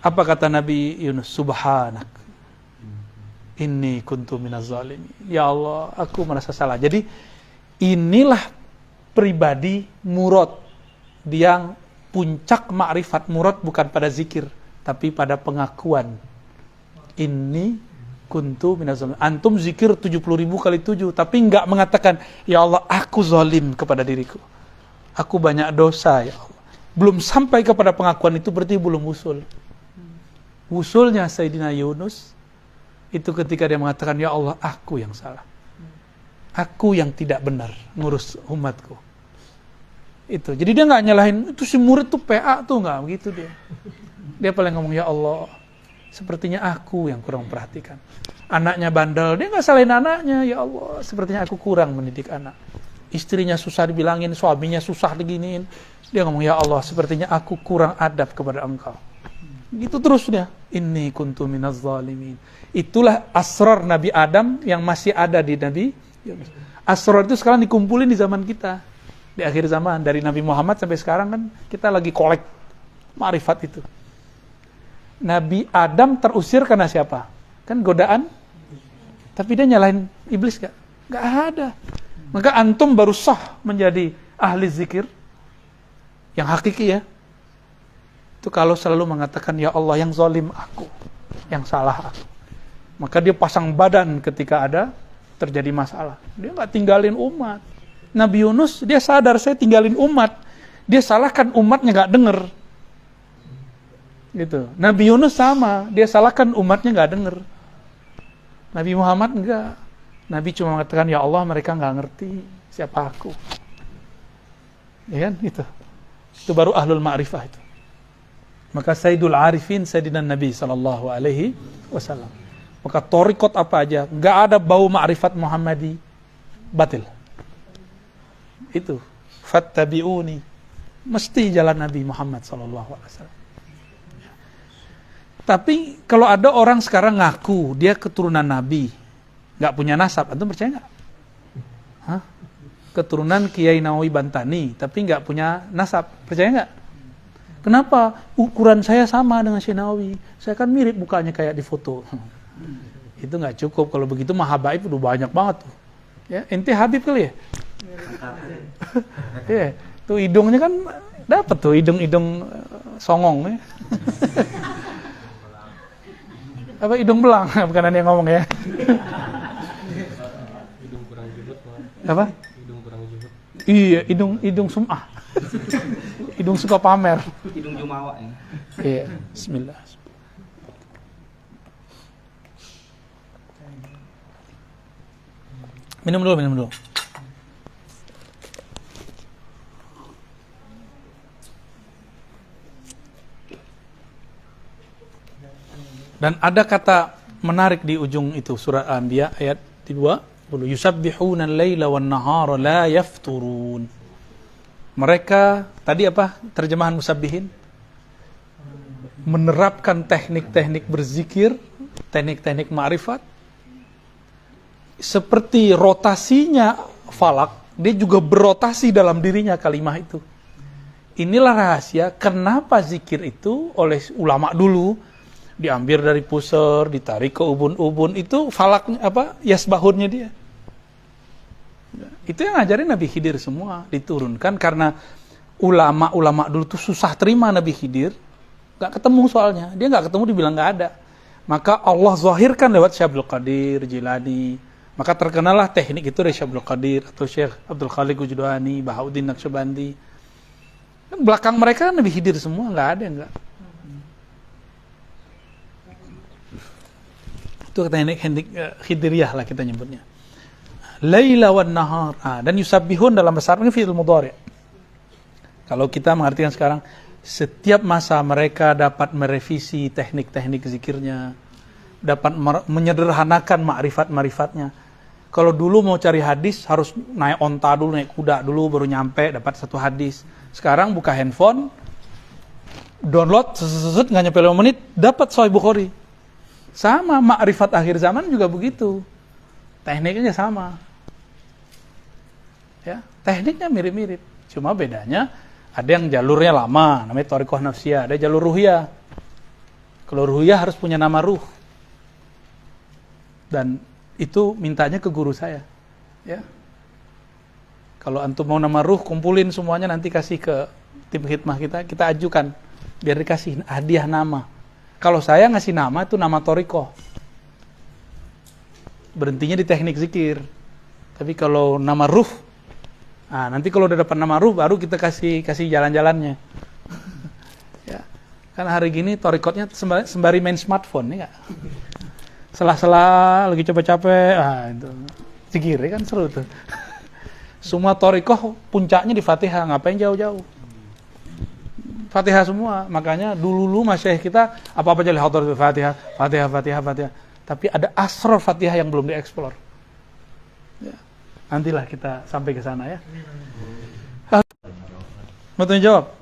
Apa kata Nabi Yunus? Subhanak, inni kuntu minaz zalimin. Ya Allah, aku merasa salah. Jadi inilah pribadi murad, yang puncak ma'rifat. Murad bukan pada zikir, tapi pada pengakuan. Inni kuntu minaz zalimin. Antum zikir 70.000 kali 7, tapi enggak mengatakan, ya Allah, aku zalim kepada diriku. Aku banyak dosa, ya Allah. Belum sampai kepada pengakuan itu, berarti belum usul. Usulnya Sayyidina Yunus itu ketika dia mengatakan, ya Allah, aku yang salah. Aku yang tidak benar ngurus umatku. Itu. Jadi dia nggak nyalahin, itu si murid tuh PA tuh, nggak begitu dia. Dia paling ngomong, ya Allah, sepertinya aku yang kurang perhatikan. Anaknya bandel, dia nggak salahin anaknya, ya Allah, sepertinya aku kurang mendidik anak. Istrinya susah dibilangin, suaminya susah diginiin. Dia ngomong, ya Allah, sepertinya aku kurang adab kepada Engkau. Gitu terus dia. Inni kuntu minaz zalimin. Itulah asrar Nabi Adam yang masih ada di Nabi Yunus. Asrar itu sekarang dikumpulin di zaman kita. Di akhir zaman, dari Nabi Muhammad sampai sekarang kan kita lagi kolek ma'rifat itu. Nabi Adam terusir karena siapa? Kan godaan. Tapi dia nyalahin iblis gak? Gak ada. Maka antum baru sah menjadi ahli zikir yang hakiki ya. Itu kalau selalu mengatakan, ya Allah, yang zalim aku, yang salah aku. Maka dia pasang badan ketika ada terjadi masalah. Dia nggak tinggalin umat. Nabi Yunus, dia sadar, saya tinggalin umat. Dia salahkan umatnya, nggak denger. Gitu. Nabi Yunus sama, dia salahkan umatnya, nggak denger. Nabi Muhammad enggak. Nabi cuma mengatakan, ya Allah, mereka nggak ngerti siapa aku. Ya kan? Itu baru ahlul ma'rifah itu. Maka Sayyidul Arifin, Sayyidina Nabi sallallahu alaihi wasallam. Maka torikot apa aja, nggak ada bau ma'rifat Muhammadi, batil. Itu fattabi'uni, mesti jalan Nabi Muhammad sallallahu alaihi wasallam. Tapi kalau ada orang sekarang ngaku dia keturunan Nabi, nggak punya nasab, antum percaya nggak? Hah? Keturunan Kiai Nawawi Bantani, tapi nggak punya nasab, percaya nggak? Kenapa? Ukuran saya sama dengan Syekh Nawawi. Saya kan mirip mukanya kayak di foto. Itu nggak cukup. Kalau begitu mah habaib udah banyak banget tuh. Ya, ente Habib kali ya? Ya, tuh hidungnya kan dapat tuh hidung songong ya. Apa hidung belang? Bukan ada yang ngomong ya. Hidung kurang juhud. Apa? Hidung kurang juhud. Iya, hidung sum'ah. Hidung suka pamer. Hidung jumawa ini. Iya, bismillah. Minum dulu. Dan ada kata menarik di ujung itu surat Al-Anbiya ayat 20. Yusabbihuna al-laila wan-nahara la yafturun. Mereka tadi apa terjemahan musabbihin? Menerapkan teknik-teknik berzikir, teknik-teknik ma'rifat. Seperti rotasinya falak, dia juga berotasi dalam dirinya kalimat itu. Inilah rahasia kenapa zikir itu oleh ulama dulu diambil dari pusar, ditarik ke ubun-ubun, itu falaknya apa? Yasbahunnya dia. Itu yang ngajarin Nabi Khidir semua, diturunkan karena ulama-ulama dulu tuh susah terima Nabi Khidir, gak ketemu soalnya, dia gak ketemu dibilang gak ada. Maka Allah zahirkan lewat Syekh Abdul Qadir Jilani, maka terkenalah teknik itu dari Syekh Abdul Qadir atau Syekh Abdul Khaliq Ujdwani, Bahauddin Naqsyabandi. Kan belakang mereka Nabi Khidir semua, gak ada yang gak. Itu teknik Khidiriyah lah kita nyebutnya. Laila wan nahar. Dan yusabbihun dalam bahasa Arab ini fi'il mudhari'. Kalau kita mengartikan sekarang, setiap masa mereka dapat merevisi teknik-teknik zikirnya, dapat menyederhanakan ma'rifat-ma'rifatnya. Kalau dulu mau cari hadis harus naik onta dulu, naik kuda dulu baru nyampe dapat satu hadis. Sekarang buka handphone, download, nggak nyampe 5 menit dapat Sahih Bukhari. Sama ma'rifat akhir zaman juga begitu. Tekniknya sama. Ya, tekniknya mirip-mirip. Cuma bedanya ada yang jalurnya lama, namanya thariqah nafsiyah, ada jalur ruhiyah. Kalau ruhiyah harus punya nama ruh. Dan itu mintanya ke guru saya. Ya. Kalau antum mau nama ruh, kumpulin semuanya nanti kasih ke tim khidmah kita ajukan biar dikasih hadiah nama. Kalau saya ngasih nama itu nama torikoh. Berhentinya di teknik zikir. Tapi kalau nama ruh, nanti kalau udah dapat nama ruh baru kita kasih jalan-jalannya. Ya. Kan hari gini torikotnya sembari main smartphone, ya. Selah-selah lagi capek-capek, itu zikir kan seru tuh. Semua torikoh puncaknya di Fatihah, ngapain jauh-jauh? Fatihah semua, makanya dulu masyayikh kita apa-apa jadi hadir Fatihah. Tapi ada asrar Fatihah yang belum dieksplor. Ya. Nantilah kita sampai ke sana ya. Mau tanya jawab?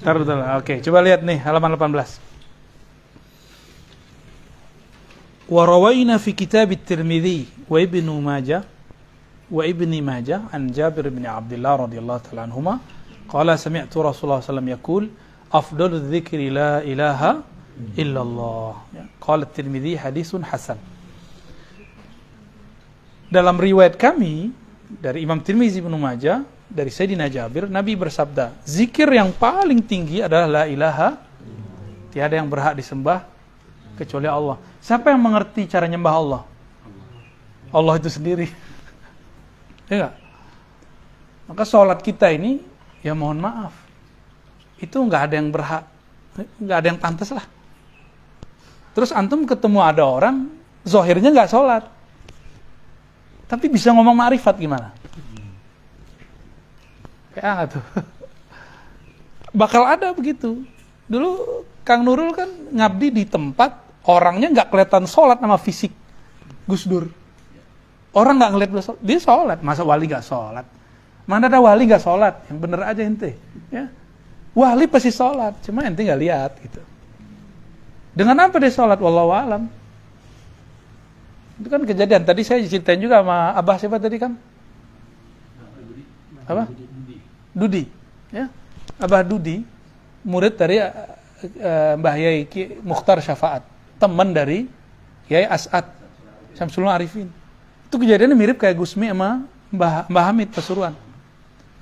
Betul. Oke, coba lihat nih halaman 18. Wa rawaina fi kitab at-Tirmidzi wa Ibnu Majah wa Ibni Majah an Jabir bin Abdullah radhiyallahu ta'ala anhuma qala sami'tu Rasulullah sallallahu alaihi wasallam yaqul afdalu dzikri la ilaha illallah. Qala at-Tirmidzi haditsun hasan. Dalam riwayat kami dari Imam Tirmizi Ibnu Majah dari Sayyidina Jabir, Nabi bersabda, zikir yang paling tinggi adalah la ilaha, tiada yang berhak disembah kecuali Allah. Siapa yang mengerti cara nyembah Allah? Allah itu sendiri. Ya enggak? Maka sholat kita ini, ya mohon maaf, itu enggak ada yang berhak, enggak ada yang pantas lah. Terus antum ketemu ada orang, zohirnya enggak sholat, tapi bisa ngomong ma'rifat gimana? Kayak tuh. Bakal ada begitu. Dulu Kang Nurul kan ngabdi di tempat orangnya nggak kelihatan sholat sama fisik. Gus Dur. Orang nggak ngeliat dia sholat. Masa wali nggak sholat? Mana ada wali nggak sholat? Yang bener aja ente. Ya. Wali pasti sholat. Cuma ente nggak lihat gitu. Dengan apa dia sholat? Wallahu alam. Itu kan kejadian. Tadi saya ceritain juga sama Abah siapa tadi kan? Apa? Dudi, ya, Abah Dudi, murid dari Mbah Yai Mukhtar Syafaat, teman dari Yai As'ad Syamsul Arifin. Itu kejadiannya mirip kayak Gusmi sama Mbah Hamid Pasuruan.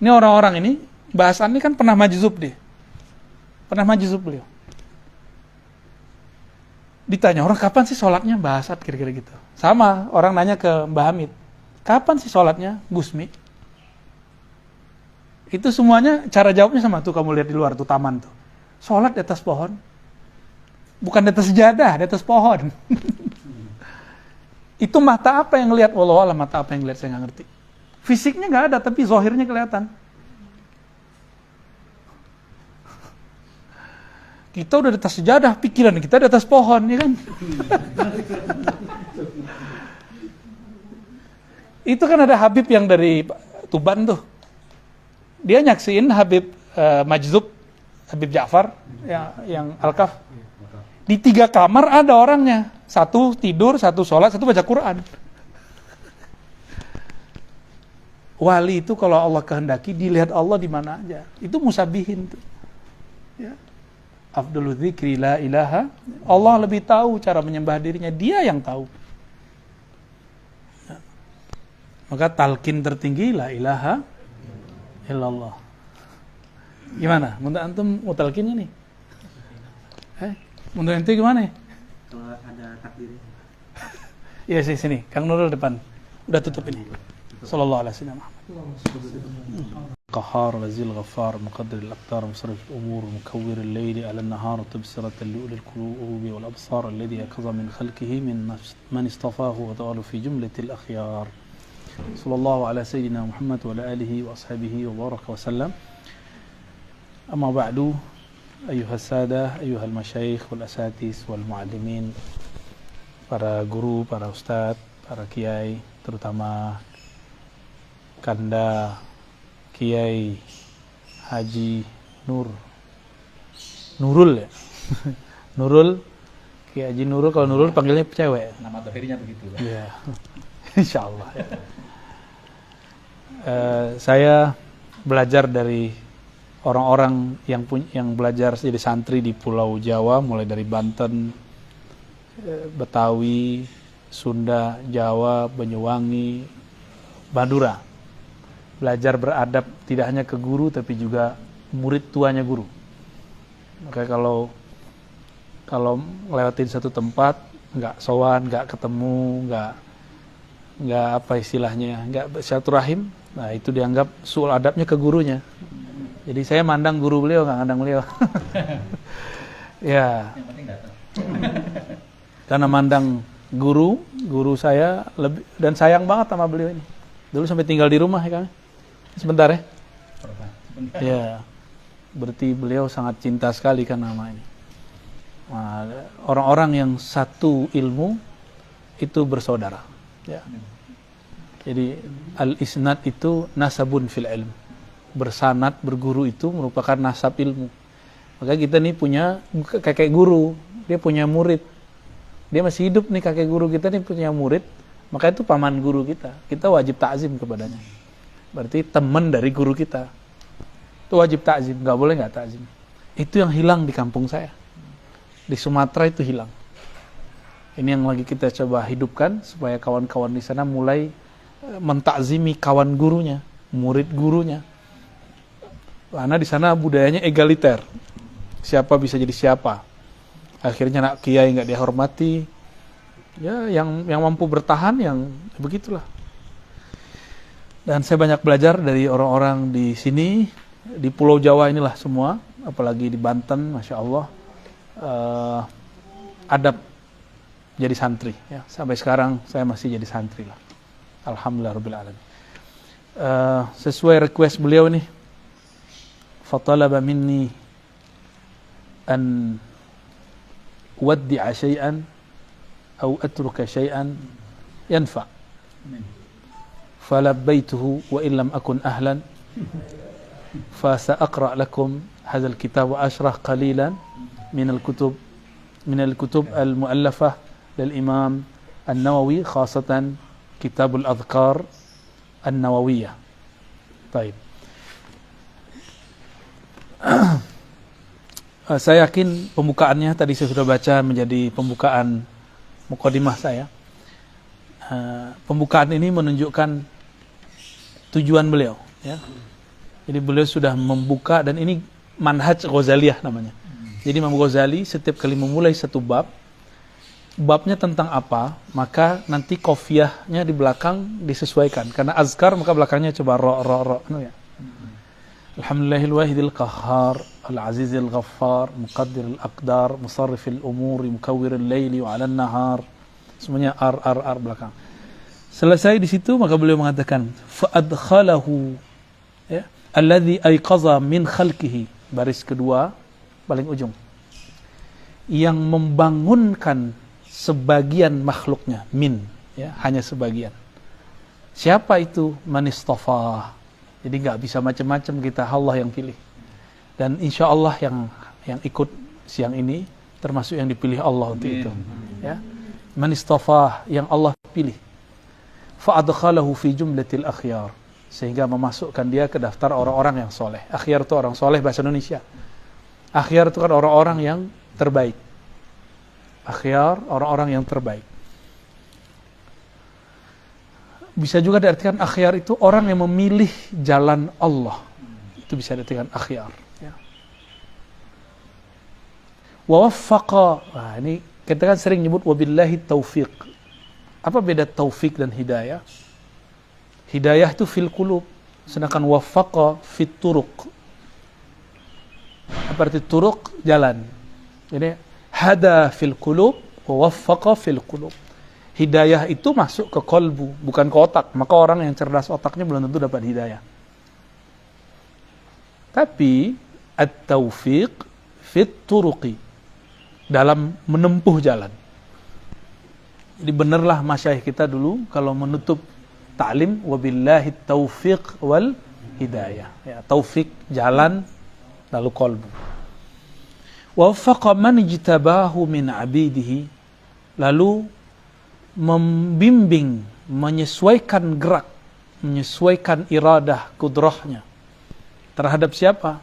Ini orang-orang ini, Mbah As'ad ini kan pernah majzub dia, pernah majzub beliau. Ditanya orang kapan sih sholatnya Mbah As'ad kira-kira gitu. Sama orang nanya ke Mbah Hamid, kapan sih sholatnya Gusmi? Itu semuanya cara jawabnya sama tuh, kamu lihat di luar tuh taman tuh. Sholat di atas pohon. Bukan di atas sejadah, di atas pohon. Itu mata apa yang ngelihat? Wallahu a'lam, mata apa yang ngelihat saya nggak ngerti. Fisiknya nggak ada, tapi zahirnya kelihatan. Kita udah di atas sejadah, pikiran kita di atas pohon, ya kan? Itu kan ada Habib yang dari Tuban tuh. Dia nyaksiin Habib Majzub, Habib Ja'far yang Al-Kaf. Di 3 kamar ada orangnya. 1 tidur, 1 sholat, 1 baca Quran. Wali itu kalau Allah kehendaki dilihat Allah di mana aja. Itu musabihin tuh. Ya. Afdalul dzikri la ilaha. Allah lebih tahu cara menyembah dirinya, dia yang tahu. Ya. Maka talqin tertinggi la ilaha illallah. Gimana? Menurut antum mau talqinnya nih? Menurut ente gimana? Kalau ada takdirnya. Iya sini, Kang Nurul depan. Udah tutup ini. Sallallahu alaihi wasallam. Qahhar Razil Ghaffar Muqaddir al-Aqtar Musarrif al-Umur Mukawwir al-Layli ala an-Nahar Tibsiratan li ulil qulubi wal absar alladhi yaqza min khalqihi min man istafahu wa ta'ala fi jumlatil akhyar. Sallallahu ala sayyidina Muhammad wa ala alihi wa ashabihi wa baraka wa sallam. Amma ba'du, ayuhas sadah, ayuhal masyayikh wal asatis wal muallimin, para guru, para ustadz, para kiai, terutama Kanda Kiai Haji Nurul ya. Nurul, Kiai Haji Nurul, kalau Nurul panggilnya cewek. Nama terakhirnya begitu. Iya. Insyaallah. Saya belajar dari orang-orang yang belajar jadi santri di Pulau Jawa, mulai dari Banten, Betawi, Sunda, Jawa, Banyuwangi, Madura. Belajar beradab tidak hanya ke guru tapi juga murid tuanya guru. Maka kalau ngelewatin satu tempat nggak sowan, nggak ketemu, nggak apa istilahnya, nggak silaturahim, nah itu dianggap suul adabnya ke gurunya. Jadi saya mandang guru beliau, nggak mandang beliau. Ya. Yang penting datang. Karena mandang guru saya lebih, dan sayang banget sama beliau ini. Dulu sampai tinggal di rumah ya Kang. Sebentar ya. Ya. Berarti beliau sangat cinta sekali kan nama ini. Nah, orang-orang yang satu ilmu itu bersaudara. Ya. Jadi al-isnad itu nasabun fil ilm. Bersanad, berguru itu merupakan nasab ilmu. Maka kita nih punya kakek guru, dia punya murid. Dia masih hidup nih kakek guru kita nih punya murid, maka itu paman guru kita. Kita wajib takzim kepadanya. Berarti teman dari guru kita. Itu wajib takzim, nggak boleh nggak takzim. Itu yang hilang di kampung saya. Di Sumatera itu hilang. Ini yang lagi kita coba hidupkan supaya kawan-kawan di sana mulai mentakzimi kawan gurunya, murid gurunya. Karena di sana budayanya egaliter. Siapa bisa jadi siapa. Akhirnya anak kiai nggak dihormati. Ya, yang mampu bertahan yang begitulah. Dan saya banyak belajar dari orang-orang di sini, di Pulau Jawa inilah semua, apalagi di Banten, masya Allah, adab jadi santri. Ya. Sampai sekarang saya masih jadi santri lah. Alhamdulillah Rabbil Alamin. Sesuai request beliau nih, fatalaba minni an waddi'a syai'an atau atruka syai'an yanfa'. فلبيته وإن لم أكن أهلا فسأقرأ لكم هذا الكتاب وأشرح قليلا من الكتب المؤلفة للإمام النووي خاصة كتاب الأذكار النووية. طيب. Saya yakin pembukaannya tadi saya sudah baca menjadi pembukaan mukadimah saya. Pembukaan ini menunjukkan tujuan beliau, ya. Jadi beliau sudah membuka, dan ini manhaj Ghazaliyah namanya. Jadi Imam Ghazali setiap kali memulai satu babnya tentang apa, maka nanti qafiyahnya di belakang disesuaikan. Karena azkar maka belakangnya coba ro ya. Alhamdulillahil wahidil qahhar, al-azizil ghaffar, muqaddiril aqdar, musarrifil umuri, mukawwiril laili wa 'alan nahar. Semuanya ar belakang. Selesai di situ maka beliau mengatakan fa adkhalahu, ya, alladhi ayqaza min khalqihi, baris kedua paling ujung, yang membangunkan sebagian makhluknya, min, ya, hanya sebagian. Siapa itu? Man istafa. Jadi nggak bisa macam-macam kita, Allah yang pilih. Dan insya Allah yang ikut siang ini termasuk yang dipilih Allah untuk itu, ya. Man istafa, yang Allah pilih. Fa'adkhalahu fi jumlatil akhyar, sehingga memasukkan dia ke daftar orang-orang yang soleh. Akhyar itu orang soleh bahasa Indonesia. Akhyar itu kan orang-orang yang terbaik. Akhyar, orang-orang yang terbaik. Bisa juga diartikan akhyar itu orang yang memilih jalan Allah. Itu bisa diartikan akhyar, ya. Wa waffaqa, nah ini kita kan sering nyebut wabillahi taufiq. Apa beda taufik dan hidayah? Hidayah itu fil qulub, sedangkan waffaqa fit turuq. Apa arti turuq? Jalan. Jadi hada fil qulub wa waffaqa fil qulub. Hidayah itu masuk ke kolbu, bukan ke otak. Maka orang yang cerdas otaknya belum tentu dapat hidayah. Tapi at-taufiq fit turuqi, dalam menempuh jalan. Jadi benarlah masyayikh kita dulu kalau menutup ta'lim, wabillahi taufiq wal hidayah. Ya, taufik jalan, lalu qalbu. Wa waffaqa man ijtabahu min abidihi, lalu membimbing, menyesuaikan gerak menyesuaikan iradah kudrahnya terhadap siapa?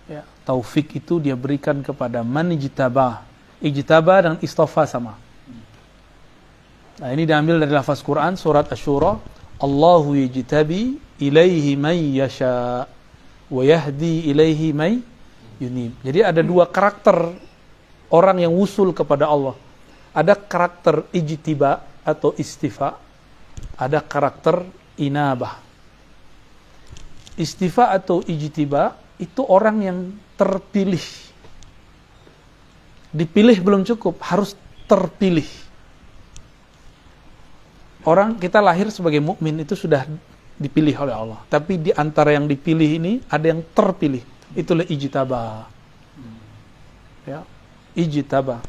Ya, taufik itu dia berikan kepada man ijtabah. Ijtabah dan istafa sama. Nah, ini diambil dari lafaz Quran surat Asy-Syura, Allahu yajtabi ilaihi man yasha wa yahdi ilaihi man yunib. Jadi ada dua karakter orang yang wusul kepada Allah. Ada karakter ijtiba atau istifa, ada karakter inabah. Istifa atau ijtiba itu orang yang terpilih. Dipilih belum cukup, harus terpilih. Orang kita lahir sebagai mukmin itu sudah dipilih oleh Allah. Tapi di antara yang dipilih ini ada yang terpilih. Itulah ijtaba. Ya, ijtaba.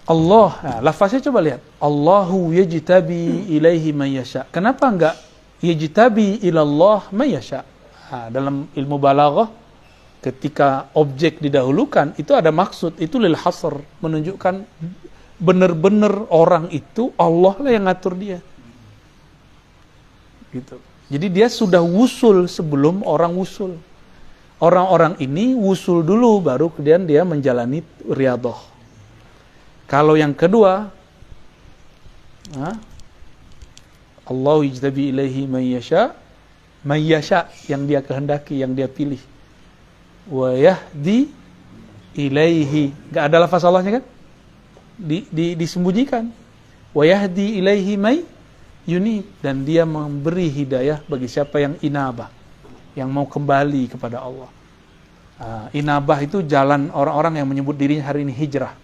Allah, nah, lafaznya coba lihat. Allahu yajtabi ilaihi man yasha. Kenapa enggak yajtabi ilallah man yasha? Nah, dalam ilmu balaghah ketika objek didahulukan itu ada maksud, itu lil hasr, menunjukkan benar-benar orang itu Allah lah yang ngatur dia. Gitu. Jadi dia sudah wusul sebelum orang wusul. Orang-orang ini wusul dulu baru kemudian dia menjalani riyadhah. Kalau yang kedua, Allah yajtabi ilaihi man yasha yang dia kehendaki, yang dia pilih. Wa yahdi ilaihi, enggak ada lafaz Allahnya kan? Disembunyikan. Wa yahdi ilaihi may yunib, dan dia memberi hidayah bagi siapa yang inabah, yang mau kembali kepada Allah. Inabah itu jalan orang-orang yang menyebut dirinya hari ini hijrah.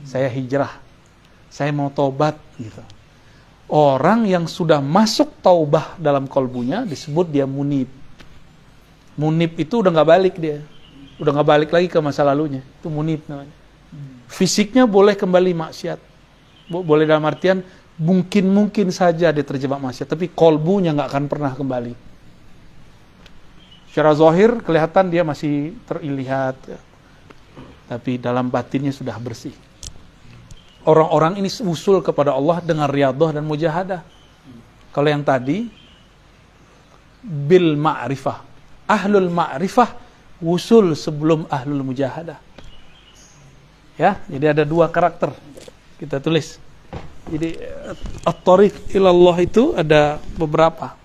Saya hijrah, saya mau taubat gitu. Orang yang sudah masuk taubah dalam kolbunya disebut dia munib. Munib itu udah nggak balik dia, udah nggak balik lagi ke masa lalunya. Itu munib namanya. Fisiknya boleh kembali maksiat, boleh dalam artian mungkin saja dia terjebak maksiat, tapi kolbunya nggak akan pernah kembali. Secara zahir kelihatan dia masih terlihat, tapi dalam batinnya sudah bersih. Orang-orang ini usul kepada Allah dengan riyadhah dan mujahadah. Kalau yang tadi bil ma'rifah, ahlul ma'rifah usul sebelum ahlul mujahadah. Ya, jadi ada dua karakter. Kita tulis. Jadi at-thariq ilallah itu ada beberapa.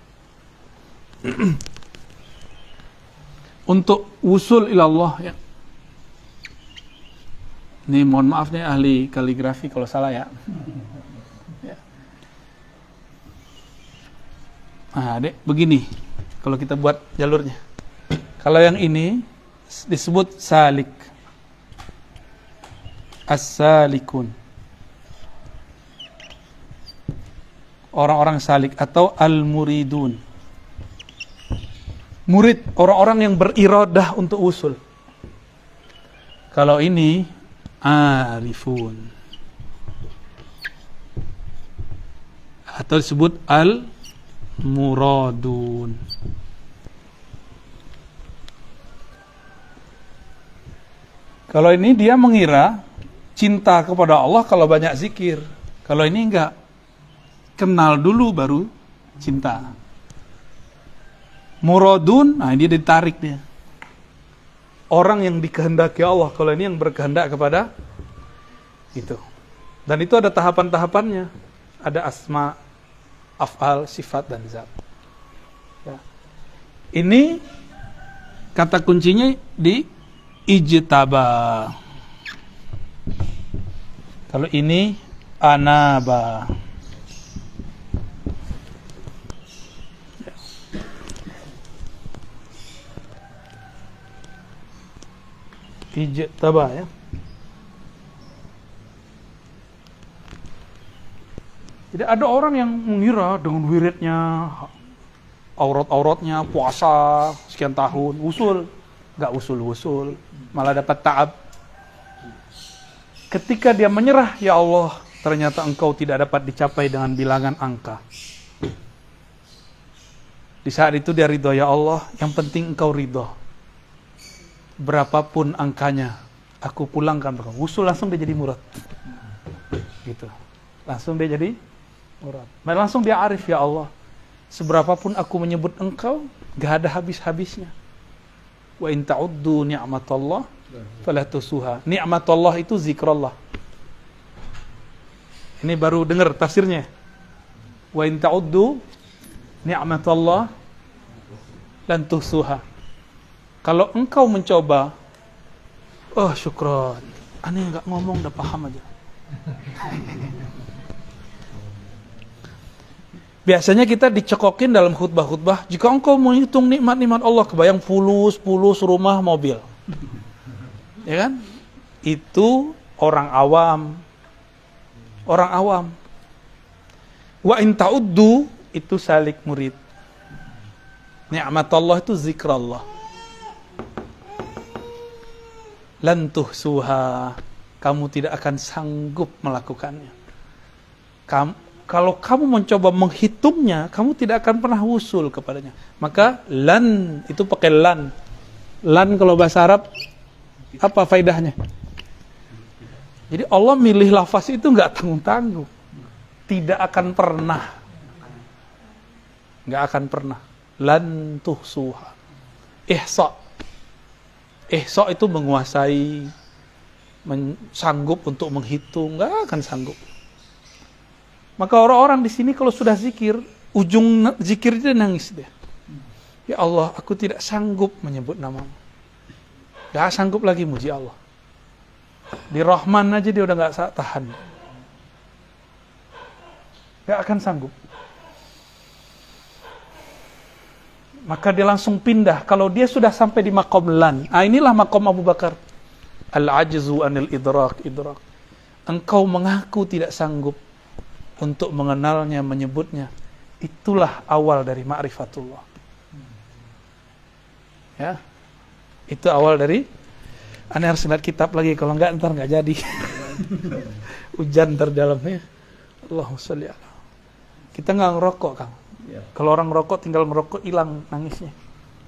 Untuk usul ilallah ya. Ini mohon maaf nih ahli kaligrafi kalau salah ya. Ya. Nah, Dek, begini kalau kita buat jalurnya. Kalau yang ini disebut salik. As-salikun. Orang-orang salik atau al-muridun. Murid, orang-orang yang beriradah untuk usul. Kalau ini arifun atau disebut al-muradun. Kalau ini dia mengira cinta kepada Allah kalau banyak zikir. Kalau ini enggak, kenal dulu baru cinta. Muradun, nah dia ditarik dia. Orang yang dikehendaki Allah, kalau ini yang berkehendak kepada itu. Dan itu ada tahapan-tahapannya. Ada asma, af'al, sifat, dan zat. Ya. Ini kata kuncinya di ijtaba. Kalau ini anaba. Ijtaba ya. Jadi ada orang yang mengira dengan wiridnya, aurat-auratnya, puasa sekian tahun, usul, nggak usul-usul, malah dapat ta'ab. Ketika dia menyerah, ya Allah, ternyata engkau tidak dapat dicapai dengan bilangan angka. Di saat itu dia ridho, ya Allah, yang penting engkau ridho. Berapapun angkanya, aku pulangkan. Usul langsung dia jadi murad. Gitu. Langsung dia jadi murad. Dan langsung dia arif, ya Allah, seberapapun aku menyebut engkau, gak ada habis-habisnya. Wa in ta'uddu ni'matallah fala tusuha. Ni'matallah itu zikrullah. Ini baru dengar tafsirnya. Wa in ta'uddu ni'matallah lan tusuha. Kalau engkau mencoba, oh syukron, aneh nggak ngomong, udah paham aja. Biasanya kita dicekokin dalam khutbah-khutbah, jika engkau menghitung nikmat-nikmat Allah, kebayang fulus rumah, mobil. Ya kan? Itu orang awam. Orang awam. Wa in ta'uddu itu salik murid. Nikmat Allah itu zikrullah. Lan tuhsuha, kamu tidak akan sanggup melakukannya. Kalau kamu mencoba menghitungnya, kamu tidak akan pernah wusul kepadanya. Maka lan itu pakai lan. Lan kalau bahasa Arab apa faedahnya? Jadi Allah milih lafaz itu nggak tanggung-tanggung. Tidak akan pernah. Nggak akan pernah. Lan tuhsuha. Ihsa. Ihsa itu menguasai, sanggup untuk menghitung, nggak akan sanggup. Maka orang-orang di sini kalau sudah zikir, ujung zikir dia nangis dia. Ya Allah, aku tidak sanggup menyebut namamu. Nggak sanggup lagi muji Allah. Di Rahman aja dia udah nggak tahan. Nggak akan sanggup. Maka dia langsung pindah. Kalau dia sudah sampai di maqam lan, inilah maqam Abu Bakar. Al-ajzu anil idrak. Engkau mengaku tidak sanggup untuk mengenalnya, menyebutnya. Itulah awal dari ma'rifatullah. Ya. Itu awal dari, Anda harus lihat kitab lagi, kalau enggak ntar enggak jadi. Hujan terdalamnya. Allahumma sholli ala. Kita enggak ngerokok, Kang. Kalau orang ngerokok, tinggal ngerokok, hilang nangisnya,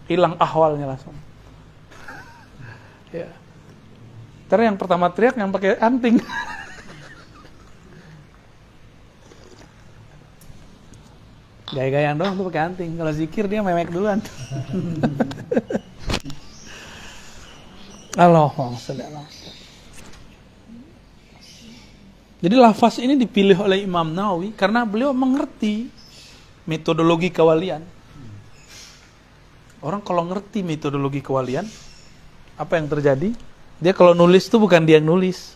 hilang ahwalnya langsung. Ya. Ntar yang pertama teriak yang pakai anting. Gaya-gayaan doang tuh pakai anting. Kalau zikir dia memek duluan. Allahumma sholli ala. Jadi lafaz ini dipilih oleh Imam Nawawi karena beliau mengerti metodologi kewalian. Orang kalau ngerti metodologi kewalian, apa yang terjadi? Dia kalau nulis itu bukan dia yang nulis.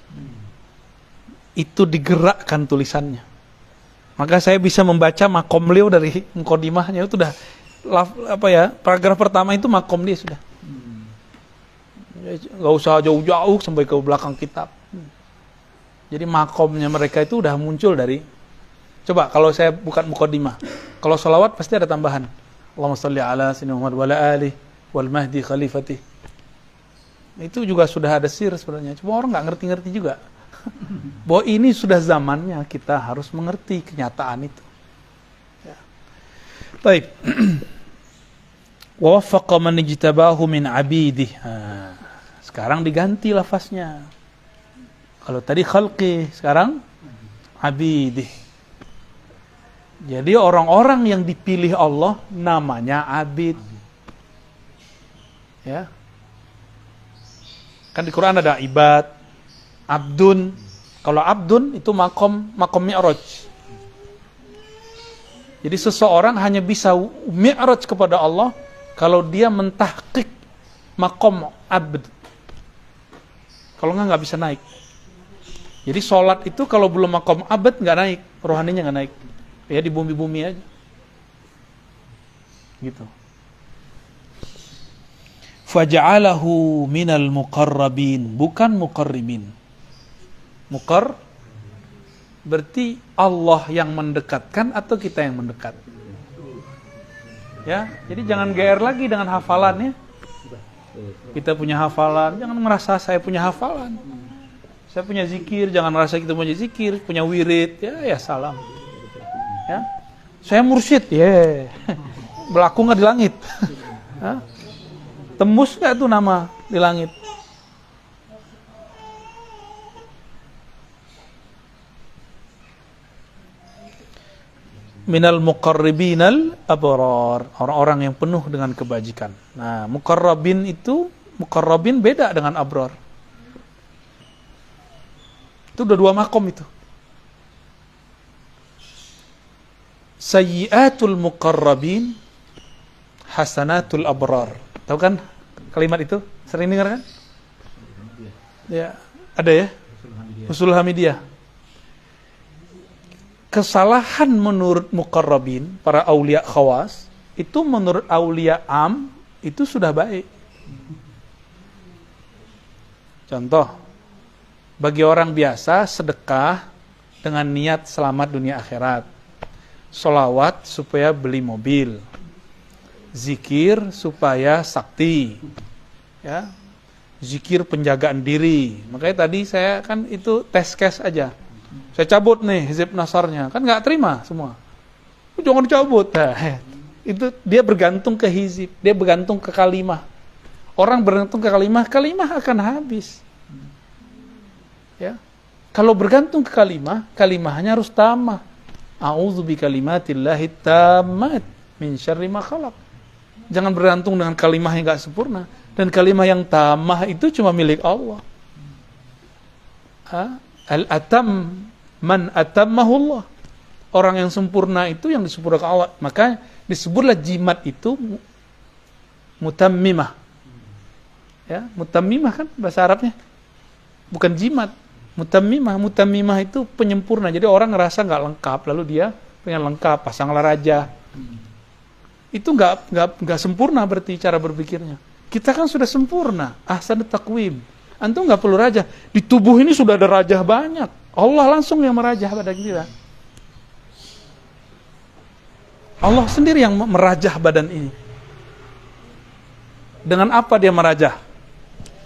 Itu digerakkan tulisannya. Maka saya bisa membaca makom beliau dari muqaddimahnya itu udah paragraf pertama itu makom dia sudah. Enggak usah jauh-jauh sampai ke belakang kitab. Jadi makomnya mereka itu udah muncul dari. Coba kalau saya bukan muqaddimah. Kalau sholawat pasti ada tambahan. Allahumma sholli ala sayyidina Muhammad wa ala alihi wal mahdi khalifatih. Itu juga sudah ada sir sebenarnya. Cuma orang nggak ngerti-ngerti juga. Bahwa ini sudah zamannya kita harus mengerti kenyataan itu. Ya. Baik. Wa waffaqa man ijtabahu min abidih. Sekarang diganti lafaznya. Kalau tadi khalqi, sekarang abidih. Jadi orang-orang yang dipilih Allah namanya abid. Ya. Kan di Quran ada ibad, abdun. Kalau abdun itu makom mi'raj. Jadi seseorang hanya bisa mi'raj kepada Allah kalau dia mentahqiq makom abd. Kalau nggak bisa naik. Jadi sholat itu kalau belum makom abd nggak naik, rohaninya nggak naik. Ya di bumi-bumi aja. Gitu. Faja'alahu minal muqarrabin, bukan muqarribin. Muqar berarti Allah yang mendekatkan atau kita yang mendekat. Ya, jadi jangan GR lagi dengan hafalannya. Kita punya hafalan, jangan merasa saya punya hafalan. Saya punya zikir, jangan merasa kita punya zikir, punya wirid, ya salam. Ya. Saya mursyid, berlaku nggak di langit? Tembus nggak tuh nama di langit? minal muqarribinal abrar, orang-orang yang penuh dengan kebajikan. Nah, muqarrabin beda dengan abrar. Itu udah dua makom itu. Sayyiatul muqarrabin, hasanatul abrar. Tahu kan kalimat itu? Sering dengar kan? Ya, ada ya? Usul Hamidiyah. Kesalahan menurut muqarrabin, para aulia khawas, itu menurut aulia am, itu sudah baik. Contoh, bagi orang biasa, sedekah dengan niat selamat dunia akhirat. Sholawat supaya beli mobil. Zikir supaya sakti. Ya. Zikir penjagaan diri. Makanya tadi saya kan itu test case aja. Saya cabut nih hizib nasarnya. Kan nggak terima semua. Jangan dicabut. Nah, itu dia bergantung ke hizib. Dia bergantung ke kalimah. Orang bergantung ke kalimah, kalimah akan habis. Ya. Kalau bergantung ke kalimah, kalimahnya harus tamah. A'udzu bikalimatillahi tammat min syarri ma khalaq. Jangan bergantung dengan kalimah yang enggak sempurna. Dan kalimah yang tamah itu cuma milik Allah. Al-atam man atammahu Allah. Orang yang sempurna itu yang disempurnakan Allah. Maka disebutlah jimat itu mutammimah. Ya, mutammimah kan bahasa Arabnya. Bukan jimat. Mutammimah itu penyempurna. Jadi orang ngerasa nggak lengkap, lalu dia pengen lengkap, pasanglah raja. Itu nggak sempurna berarti cara berpikirnya. Kita kan sudah sempurna, ahsanut taqwim. Antum nggak perlu raja. Di tubuh ini sudah ada raja banyak. Allah langsung yang merajah pada kita. Allah sendiri yang merajah badan ini. Dengan apa dia merajah?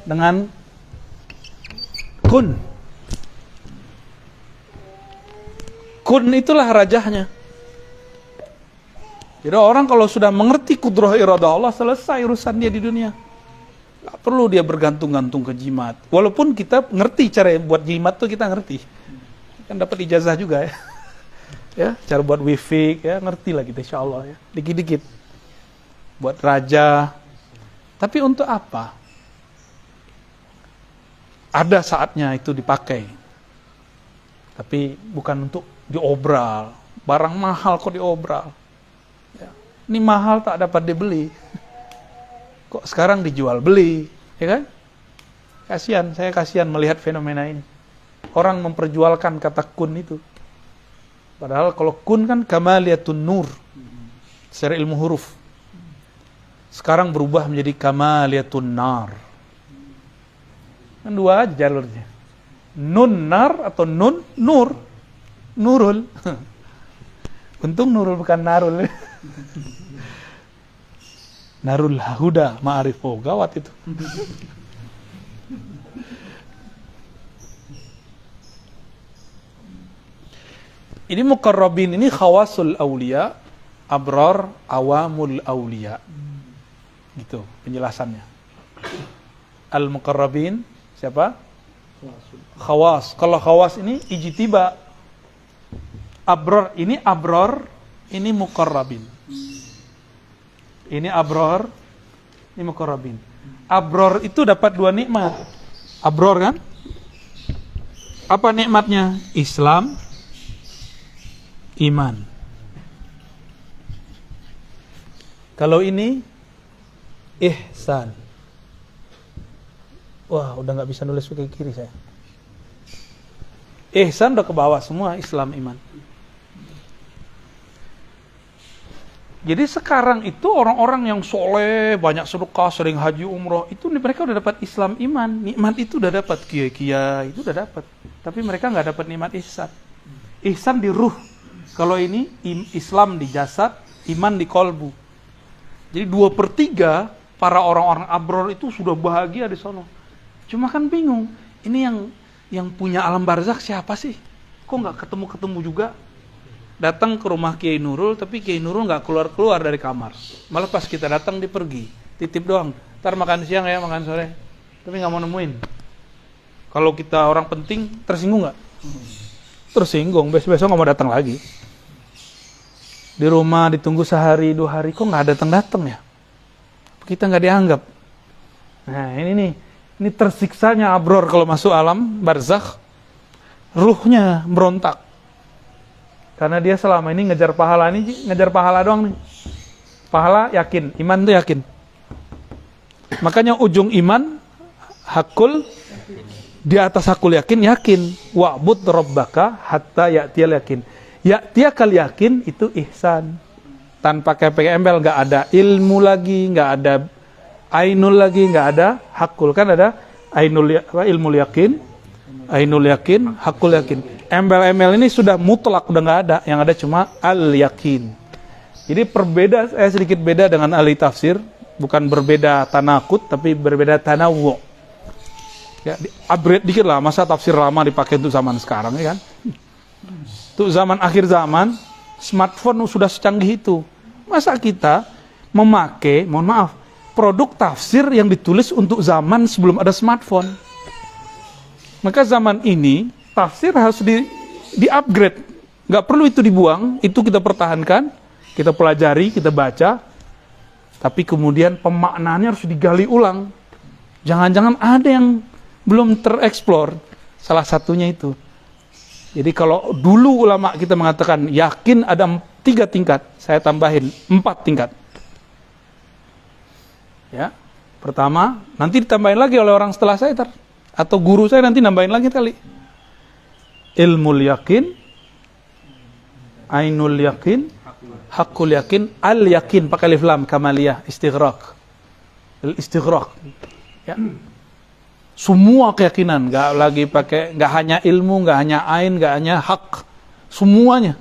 Dengan kun. Kun itulah rajahnya. Jadi orang kalau sudah mengerti kudrah iradah Allah, selesai urusan dia di dunia. Gak perlu dia bergantung-gantung ke jimat. Walaupun kita ngerti cara buat jimat tuh kita ngerti. Kan dapat ijazah juga ya. Ya, cara buat wifi ya ngerti lah kita insyaallah ya. Dikit-dikit. Buat raja. Tapi untuk apa? Ada saatnya itu dipakai. Tapi bukan untuk diobral. Barang mahal kok diobral. Ya. Ini mahal tak dapat dibeli. Kok sekarang dijual beli, ya kan? Kasihan, saya kasihan melihat fenomena ini. Orang memperjualkan kata kun itu. Padahal kalau kun kan kamaliyatun nur. Secara ilmu huruf. Sekarang berubah menjadi kamaliyatun nar. Kan dua aja jalurnya. Nun nar atau nun nur. Nurul. Untung nurul bukan narul. Narul huda ma'arif. Oh, gawat itu. Ini muqarrabin ini khawasul aulia, abrar awamul aulia. Gitu penjelasannya. Al muqarrabin siapa? Khawas. Kalau khawas ini ijtiba. Abrar, ini muqarrabin. Ini abrar, ini muqarrabin. Abrar itu dapat dua nikmat. Abrar kan? Apa nikmatnya? Islam, iman. Kalau ini ihsan. Wah, udah nggak bisa nulis pakai kiri saya. Ihsan udah ke bawah semua, Islam, iman. Jadi sekarang itu orang-orang yang soleh, banyak sedekah, sering haji umroh, itu mereka udah dapat Islam, iman. Nikmat itu udah dapat, kiai-kiai itu udah dapat. Tapi mereka nggak dapat nikmat ihsan. Ihsan di ruh. Kalau ini Islam di jasad, iman di kolbu. Jadi 2/3 para orang-orang abrar itu sudah bahagia di sono. Cuma kan bingung, ini yang punya alam barzakh siapa sih? Kok nggak ketemu-ketemu juga? Datang ke rumah Kiai Nurul, tapi Kiai Nurul nggak keluar-keluar dari kamar. Malah pas kita datang dia pergi, titip doang. Ntar makan siang ya, makan sore. Tapi nggak mau nemuin. Kalau kita orang penting, tersinggung nggak? Tersinggung, besok-besok nggak mau datang lagi. Di rumah ditunggu sehari, 2 hari, kok nggak datang-datang ya? Kita nggak dianggap. Nah ini nih, ini tersiksanya abror kalau masuk alam barzakh, ruhnya berontak. Karena dia selama ini ngejar pahala doang nih. Pahala yakin, iman tuh yakin. Makanya ujung iman, hakul, di atas hakul yakin, wa'bud rabbaka hatta ya'tiyal yakin. Ya'tiyakal yakin itu ihsan. Tanpa embel, nggak ada ilmu lagi, nggak ada ainul lagi, nggak ada hakul. Kan ada ilmu yakin, ainul yakin, hakul yakin. Embel-embel ini sudah mutlak, udah nggak ada. Yang ada cuma al-yakin. Jadi sedikit beda dengan ahli tafsir. Bukan berbeda tanakut, tapi berbeda tanawu. Ya, upgrade dikit lah. Masa tafsir lama dipakai untuk zaman sekarang, ya kan? Untuk zaman akhir zaman, smartphone sudah secanggih itu. Masa kita memakai, mohon maaf, produk tafsir yang ditulis untuk zaman sebelum ada smartphone. Maka zaman ini, tafsir harus di-upgrade. Nggak perlu itu dibuang, itu kita pertahankan, kita pelajari, kita baca, tapi kemudian pemaknaannya harus digali ulang. Jangan-jangan ada yang belum tereksplor. Salah satunya itu. Jadi kalau dulu ulama kita mengatakan yakin ada 3 tingkat, saya tambahin 4 tingkat. Ya, pertama, nanti ditambahin lagi oleh orang setelah saya atau guru saya nanti nambahin lagi kali. Ilmul yakin, ainul yakin, hakul yakin, al yakin pakai alif lam kamaliyah istighraq. Istighraq. Ya. Semua keyakinan, nggak hanya ilmu, nggak hanya ain, nggak hanya hak, semuanya.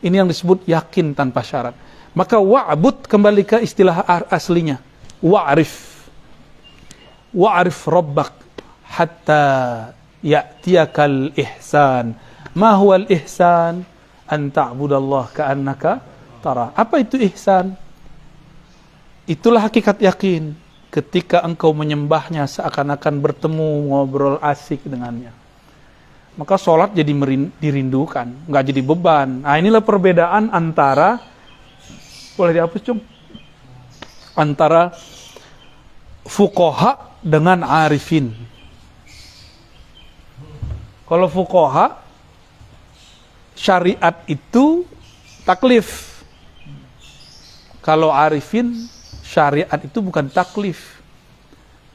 Ini yang disebut yakin tanpa syarat. Maka wa'bud kembali ke istilah aslinya. Wa'rif rabbak hatta ya'tiyakal ihsan. Ma huwal ihsan? An ta'budallah ka'annaka tara. Apa itu ihsan? Itulah hakikat yakin. Ketika engkau menyembahnya seakan-akan bertemu, ngobrol asik dengannya. Maka sholat jadi dirindukan, nggak jadi beban. Nah inilah perbedaan antara, boleh dihapus Cung? Antara fuqaha dengan arifin. Kalau fuqaha, syariat itu taklif. Kalau arifin, syariat itu bukan taklif.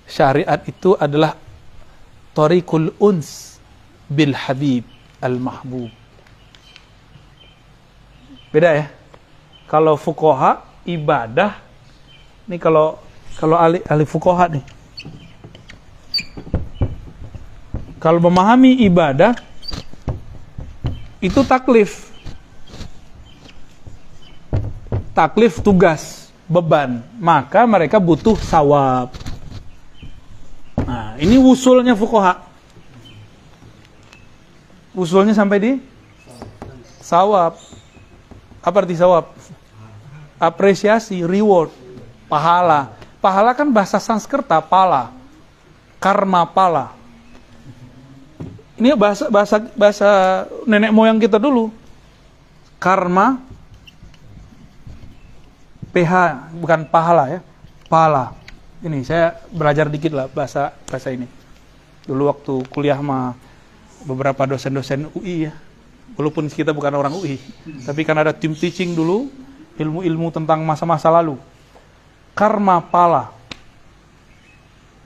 Syariat itu adalah tariqul uns bil habib al mahbub. Beda ya. Kalau fuqaha ibadah, nih kalau ahli fuqaha nih. Kalau memahami ibadah itu taklif. Taklif tugas, beban, maka mereka butuh sawab. Nah, ini wusulnya fuqaha. Wusulnya sampai di sawab. Apa arti sawab? Apresiasi, reward, pahala. Pahala kan bahasa Sanskerta, pala. Karma pala. Ini bahasa nenek moyang kita dulu. Karma PH, bukan pahala ya, pala. Ini saya belajar dikit lah bahasa ini. Dulu waktu kuliah sama beberapa dosen-dosen UI ya. Walaupun kita bukan orang UI, tapi kan ada tim teaching dulu, ilmu-ilmu tentang masa-masa lalu. Karma pala.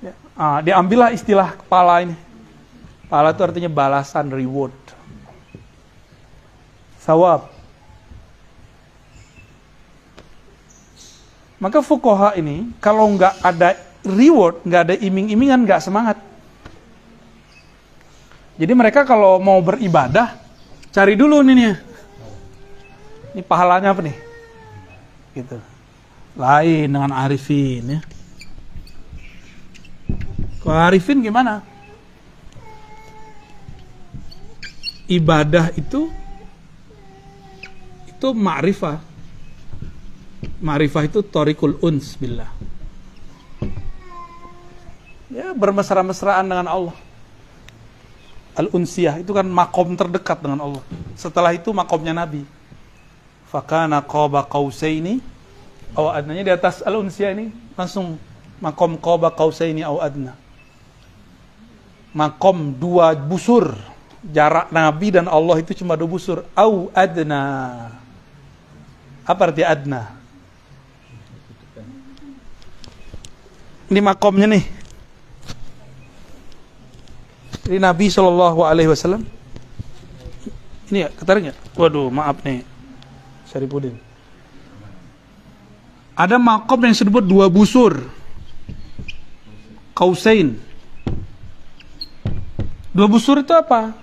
Ya, diambillah istilah pala ini. Pala itu artinya balasan, reward. Sawab. Maka fuqaha ini, kalau nggak ada reward, nggak ada iming-imingan, nggak semangat. Jadi mereka kalau mau beribadah, cari dulu nih. Ini pahalanya apa nih? Gitu. Lain dengan arifin ya. Kalau arifin gimana? Ibadah itu ma'rifah. Ma'rifah itu tariqul uns billah. Ya, bermesra-mesraan dengan Allah. Al-unsiyah itu kan makom terdekat dengan Allah. Setelah itu makomnya Nabi. fakana qaba qausaini aw adnanya di atas al-unsiyah ini langsung makom qaba qausaini aw adna. Makom 2 busur. Jarak Nabi dan Allah itu cuma 2 busur. Aw adna. Apa arti adna? Ini makomnya nih. Ini Nabi SAW. Ini ya, ketarik nggak? Waduh, maaf nih, Syarifudin. Ada makom yang disebut 2 busur, Qausain. 2 busur itu apa?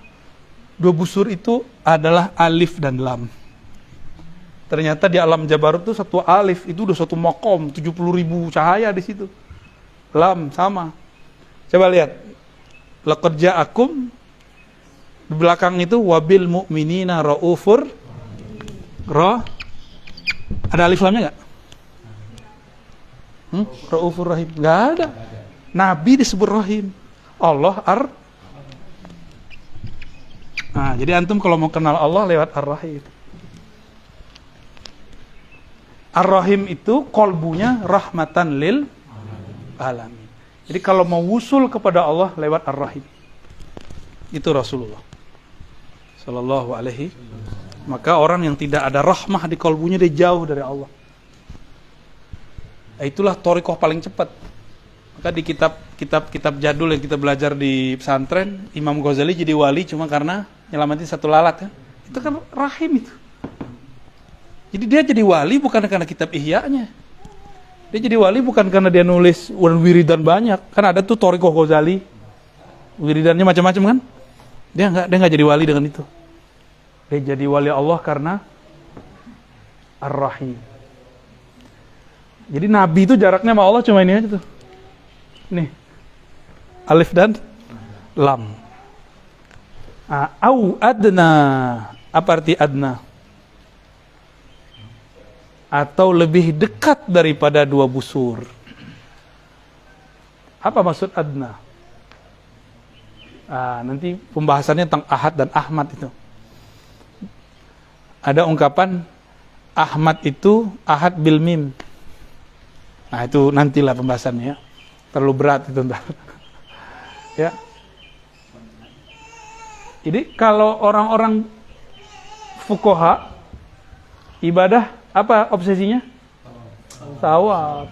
2 busur itu adalah alif dan lam. Ternyata di alam Jabarut itu 1 alif itu udah 1 makom, 70.000 cahaya di situ. Lam sama. Coba lihat. Laqad ja'akum, di belakang itu wabil mu'minina raufur ada alif lamnya enggak? Raufur rahim. Enggak ada. Nabi disebut rahim. Allah Nah, jadi antum kalau mau kenal Allah lewat Ar-Rahim. Ar-Rahim itu kolbunya rahmatan lil alamin. Jadi kalau mau wusul kepada Allah lewat Ar-Rahim. Itu Rasulullah sallallahu alaihi. Maka orang yang tidak ada rahmah di kolbunya dia jauh dari Allah. Itulah thariqah paling cepat. Maka di kitab jadul yang kita belajar di pesantren, Imam Ghazali jadi wali cuma karena nyelamatin 1 lalat kan. Itu kan rahim itu. Jadi dia jadi wali bukan karena kitab Ihya-nya. Dia jadi wali bukan karena dia nulis wiridan banyak. Kan ada tuh thariqah Ghazali. Wiridannya macam-macam kan? Dia enggak jadi wali dengan itu. Dia jadi wali Allah karena Ar-Rahim. Jadi Nabi itu jaraknya sama Allah cuma ini aja tuh. Nih. Alif dan lam. Au adna. Apa arti adna? Atau lebih dekat daripada 2 busur. Apa maksud adna? Nanti pembahasannya tentang Ahad dan Ahmad itu. Ada ungkapan Ahmad itu Ahad bil mim. Nah itu nantilah pembahasannya ya. Terlalu berat itu ntar. Ya. Jadi kalau orang-orang fuqaha ibadah apa obsesinya? Thawab.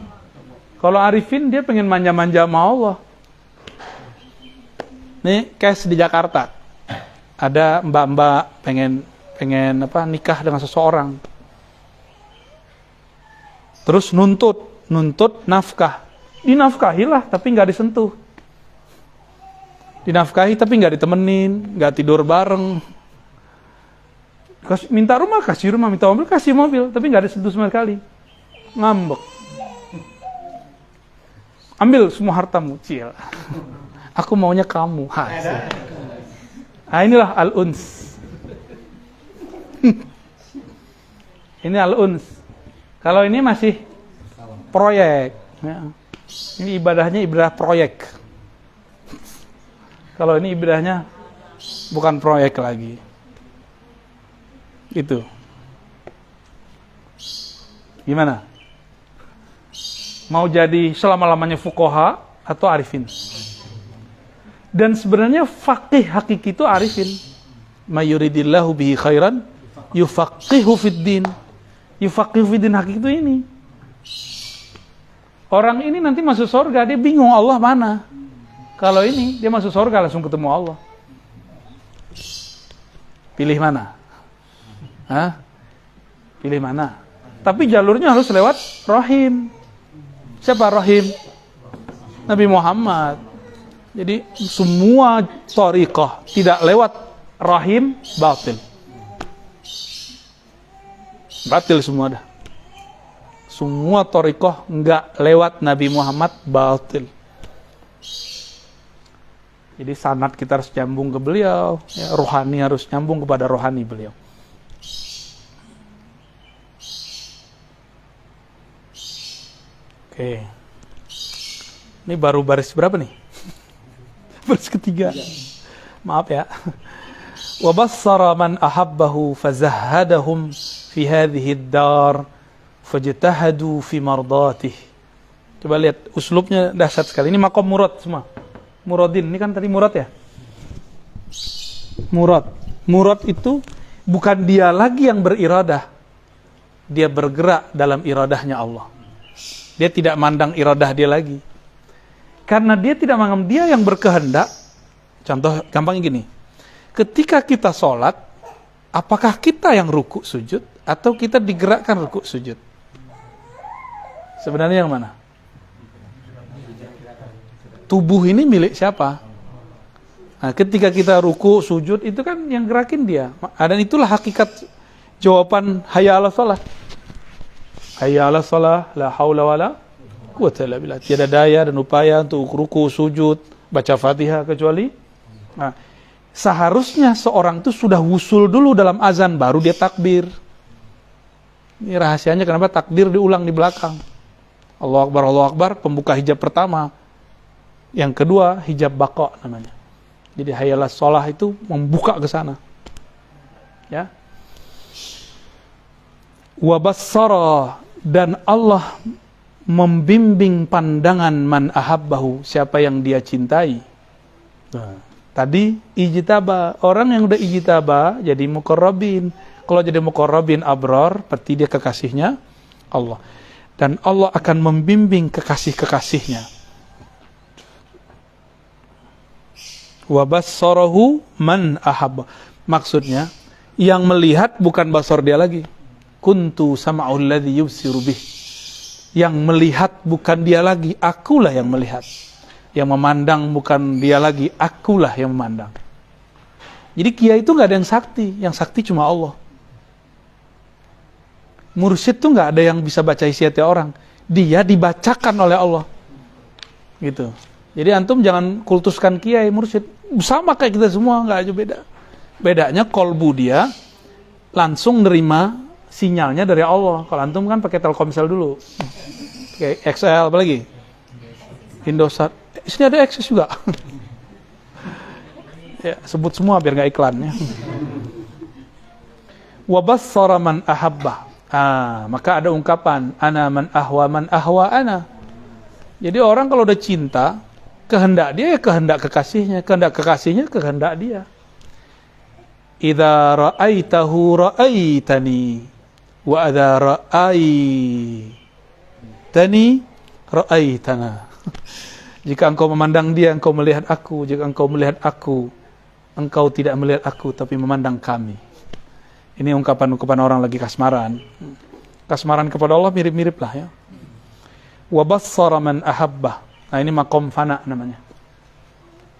Kalau arifin dia pengen manja-manja sama Allah. Nih case di Jakarta. Ada mbak-mbak pengen nikah dengan seseorang. Terus nuntut nafkah. Dinafkahilah tapi nggak disentuh. Dinafkahi tapi nggak ditemenin, nggak tidur bareng. Minta rumah kasih rumah, minta mobil kasih mobil, tapi nggak disentuh sama sekali. Ngambek. Ambil semua hartamu, cil. Aku maunya kamu. Nah inilah al-uns. Ini al-uns. Kalau ini masih proyek. Ya. Ini ibadahnya ibadah proyek. Kalau ini ibadahnya bukan proyek lagi. Itu. Gimana? Mau jadi selama-lamanya fuqaha atau arifin? Dan sebenarnya faqih hakiki itu arifin. Mayuridillahu bihi khairan yufaqihu fid din. Yufaqihu fid din hakiki itu ini. Orang ini nanti masuk surga, dia bingung Allah mana. Kalau ini, dia masuk surga langsung ketemu Allah. Pilih mana? Hah? Pilih mana? Tapi jalurnya harus lewat rahim. Siapa rahim? Nabi Muhammad. Jadi semua thariqah tidak lewat rahim, batil. Batil semua dah. Semua thariqah enggak lewat Nabi Muhammad, batil. Jadi sanad kita harus nyambung ke beliau, ya, rohani harus nyambung kepada rohani beliau. Oke. Ini baru baris berapa nih? Baris ketiga. Maaf ya. Wa bassara man ahabbahu fazahhadahum fi hadhihi ad-dar fajtahadu fi mardatih. Coba lihat uslubnya dahsyat sekali. Ini maqam murad semua. Muradin, ini kan tadi murad ya? Murad. Murad itu bukan dia lagi yang beriradah. Dia bergerak dalam iradahnya Allah. Dia tidak mandang iradah dia lagi. Karena dia tidak mandang dia yang berkehendak. Contoh gampang gini. Ketika kita sholat, apakah kita yang rukuk sujud atau kita digerakkan rukuk sujud? Sebenarnya yang mana? Tubuh ini milik siapa? Nah, ketika kita rukuk sujud itu kan yang gerakin dia. Dan itulah hakikat jawaban hayya 'alas shalah. Hayya 'alas shalah, la haula wala quwwata illa billah. Tiada daya dan upaya untuk rukuk sujud, baca Fatihah kecuali. Nah, seharusnya seorang itu sudah wusul dulu dalam azan, baru dia takbir. Ini rahasianya kenapa takbir diulang di belakang. Allahu Akbar, pembuka hijab pertama. Yang kedua, hijab baqa namanya. Jadi hayyalah sholah itu membuka ke sana. Ya. Wa bassara, dan Allah membimbing pandangan man ahabbahu, siapa yang dia cintai. Nah. Tadi ijtaba, orang yang udah ijtaba jadi muqarrabin. Kalau jadi muqarrabin abrar, berarti dia kekasihnya Allah. Dan Allah akan membimbing kekasih-kekasihnya. Wa bassarahu man ahabba. Maksudnya, yang melihat bukan basar dia lagi. Kuntu sam'ul ladzi yubsiru bih. Yang melihat bukan dia lagi, akulah yang melihat. Yang memandang bukan dia lagi, akulah yang memandang. Jadi kiai itu nggak ada yang sakti cuma Allah. Mursyid tuh nggak ada yang bisa baca isi hati orang, dia dibacakan oleh Allah. Gitu. Jadi antum jangan kultuskan kiai mursyid, sama kayak kita semua, nggak aja beda. Bedanya kolbu dia langsung nerima sinyalnya dari Allah. Kalau antum kan pakai Telkomsel dulu, pakai XL apalagi Indosat. Sini ada akses juga. Ya, sebut semua biar nggak iklan ya. Wa bassara man ahabba. Maka ada ungkapan ana man ahwa ana. Jadi orang kalau udah cinta, kehendak dia ya kehendak kekasihnya, kehendak kekasihnya kehendak dia. Idza ra'aitahu ra'aitani wa idza ra'aitani ra'aitana. Jika engkau memandang dia, engkau melihat aku. Jika engkau melihat aku, engkau tidak melihat aku, tapi memandang kami. Ini ungkapan-ungkapan orang lagi kasmaran. Kasmaran kepada Allah mirip-mirip lah ya. Wa bassara man ahabbah. Nah ini maqam fana namanya.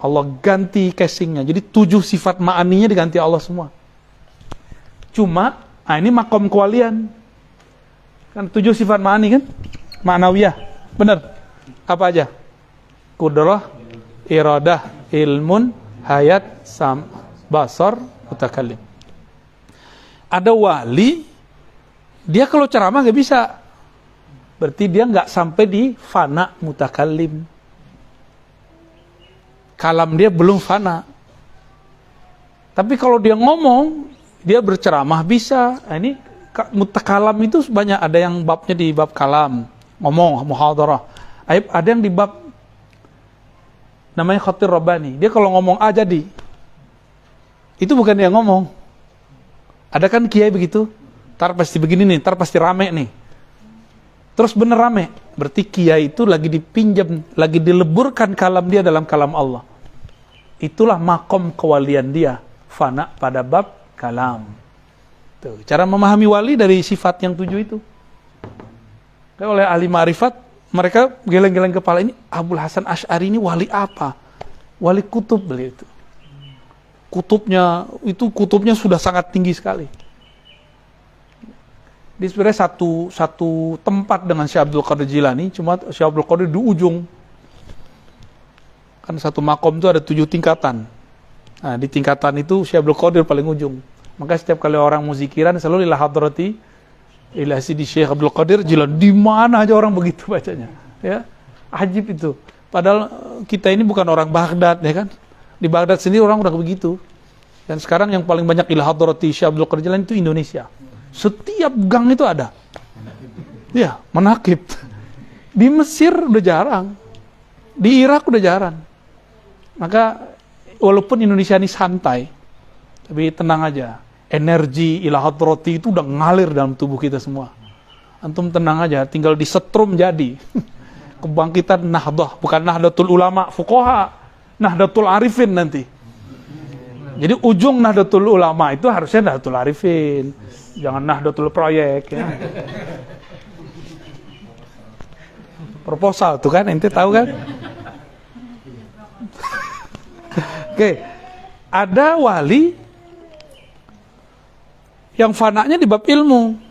Allah ganti casingnya. Jadi 7 sifat ma'aninya diganti Allah semua. Cuma, ini maqam kewalian. Kan 7 sifat ma'ani kan? Ma'nawiyah. Benar? Apa aja? Qudrah, iradah, ilmun, hayat, basar, mutakallim. Ada wali, dia kalau ceramah gak bisa. Berarti dia gak sampai di fana mutakallim. Kalam dia belum fana. Tapi kalau dia ngomong, dia berceramah bisa. Ini mutakalam itu banyak. Ada yang babnya di bab kalam, ngomong, muhadarah. Ada yang di bab namanya khatir rabbani. Dia kalau ngomong A jadi. Itu bukan dia ngomong. Ada kan kiai begitu? Ntar pasti begini nih, ntar pasti rame nih. Terus bener rame. Berarti kiai itu lagi dipinjam, lagi dileburkan kalam dia dalam kalam Allah. Itulah makom kewalian dia. Fana pada bab kalam. Tuh, cara memahami wali dari sifat yang 7 itu. Oleh ahli ma'rifat, mereka geleng-geleng kepala, ini Abul Hasan Asy'ari ini wali apa? Wali kutub beliau itu. Kutubnya sudah sangat tinggi sekali. Di sebenarnya satu tempat dengan Syekh Abdul Qadir Jilani, cuma Syekh Abdul Qadir di ujung. Kan satu makom itu ada 7 tingkatan. Nah, di tingkatan itu Syekh Abdul Qadir paling ujung. Maka setiap kali orang mau zikiran selalu ila hadrati ila sidi Syekh Abdul Qadir Jilani. Di mana aja orang begitu bacanya, ya. Ajib itu. Padahal kita ini bukan orang Baghdad, ya kan? Di Baghdad sendiri orang udah begitu. Dan sekarang yang paling banyak ila hadrati Syekh Abdul Qadir Jilani itu Indonesia. Setiap gang itu ada. Ya, manakib. Di Mesir udah jarang. Di Irak udah jarang. Maka walaupun Indonesia ini santai, tapi tenang aja. Energi ila hadrati itu udah ngalir dalam tubuh kita semua. Antum tenang aja, tinggal disetrum jadi. Kebangkitan Nahdah, bukan Nahdlatul Ulama Fuqaha, Nahdlatul Arifin nanti. Jadi ujung Nahdlatul Ulama itu harusnya Nahdlatul Arifin. Jangan Nahdlatul Proyek ya. Proposal tuh kan, ente tahu kan? Oke. Ada wali yang fananya di bab ilmu.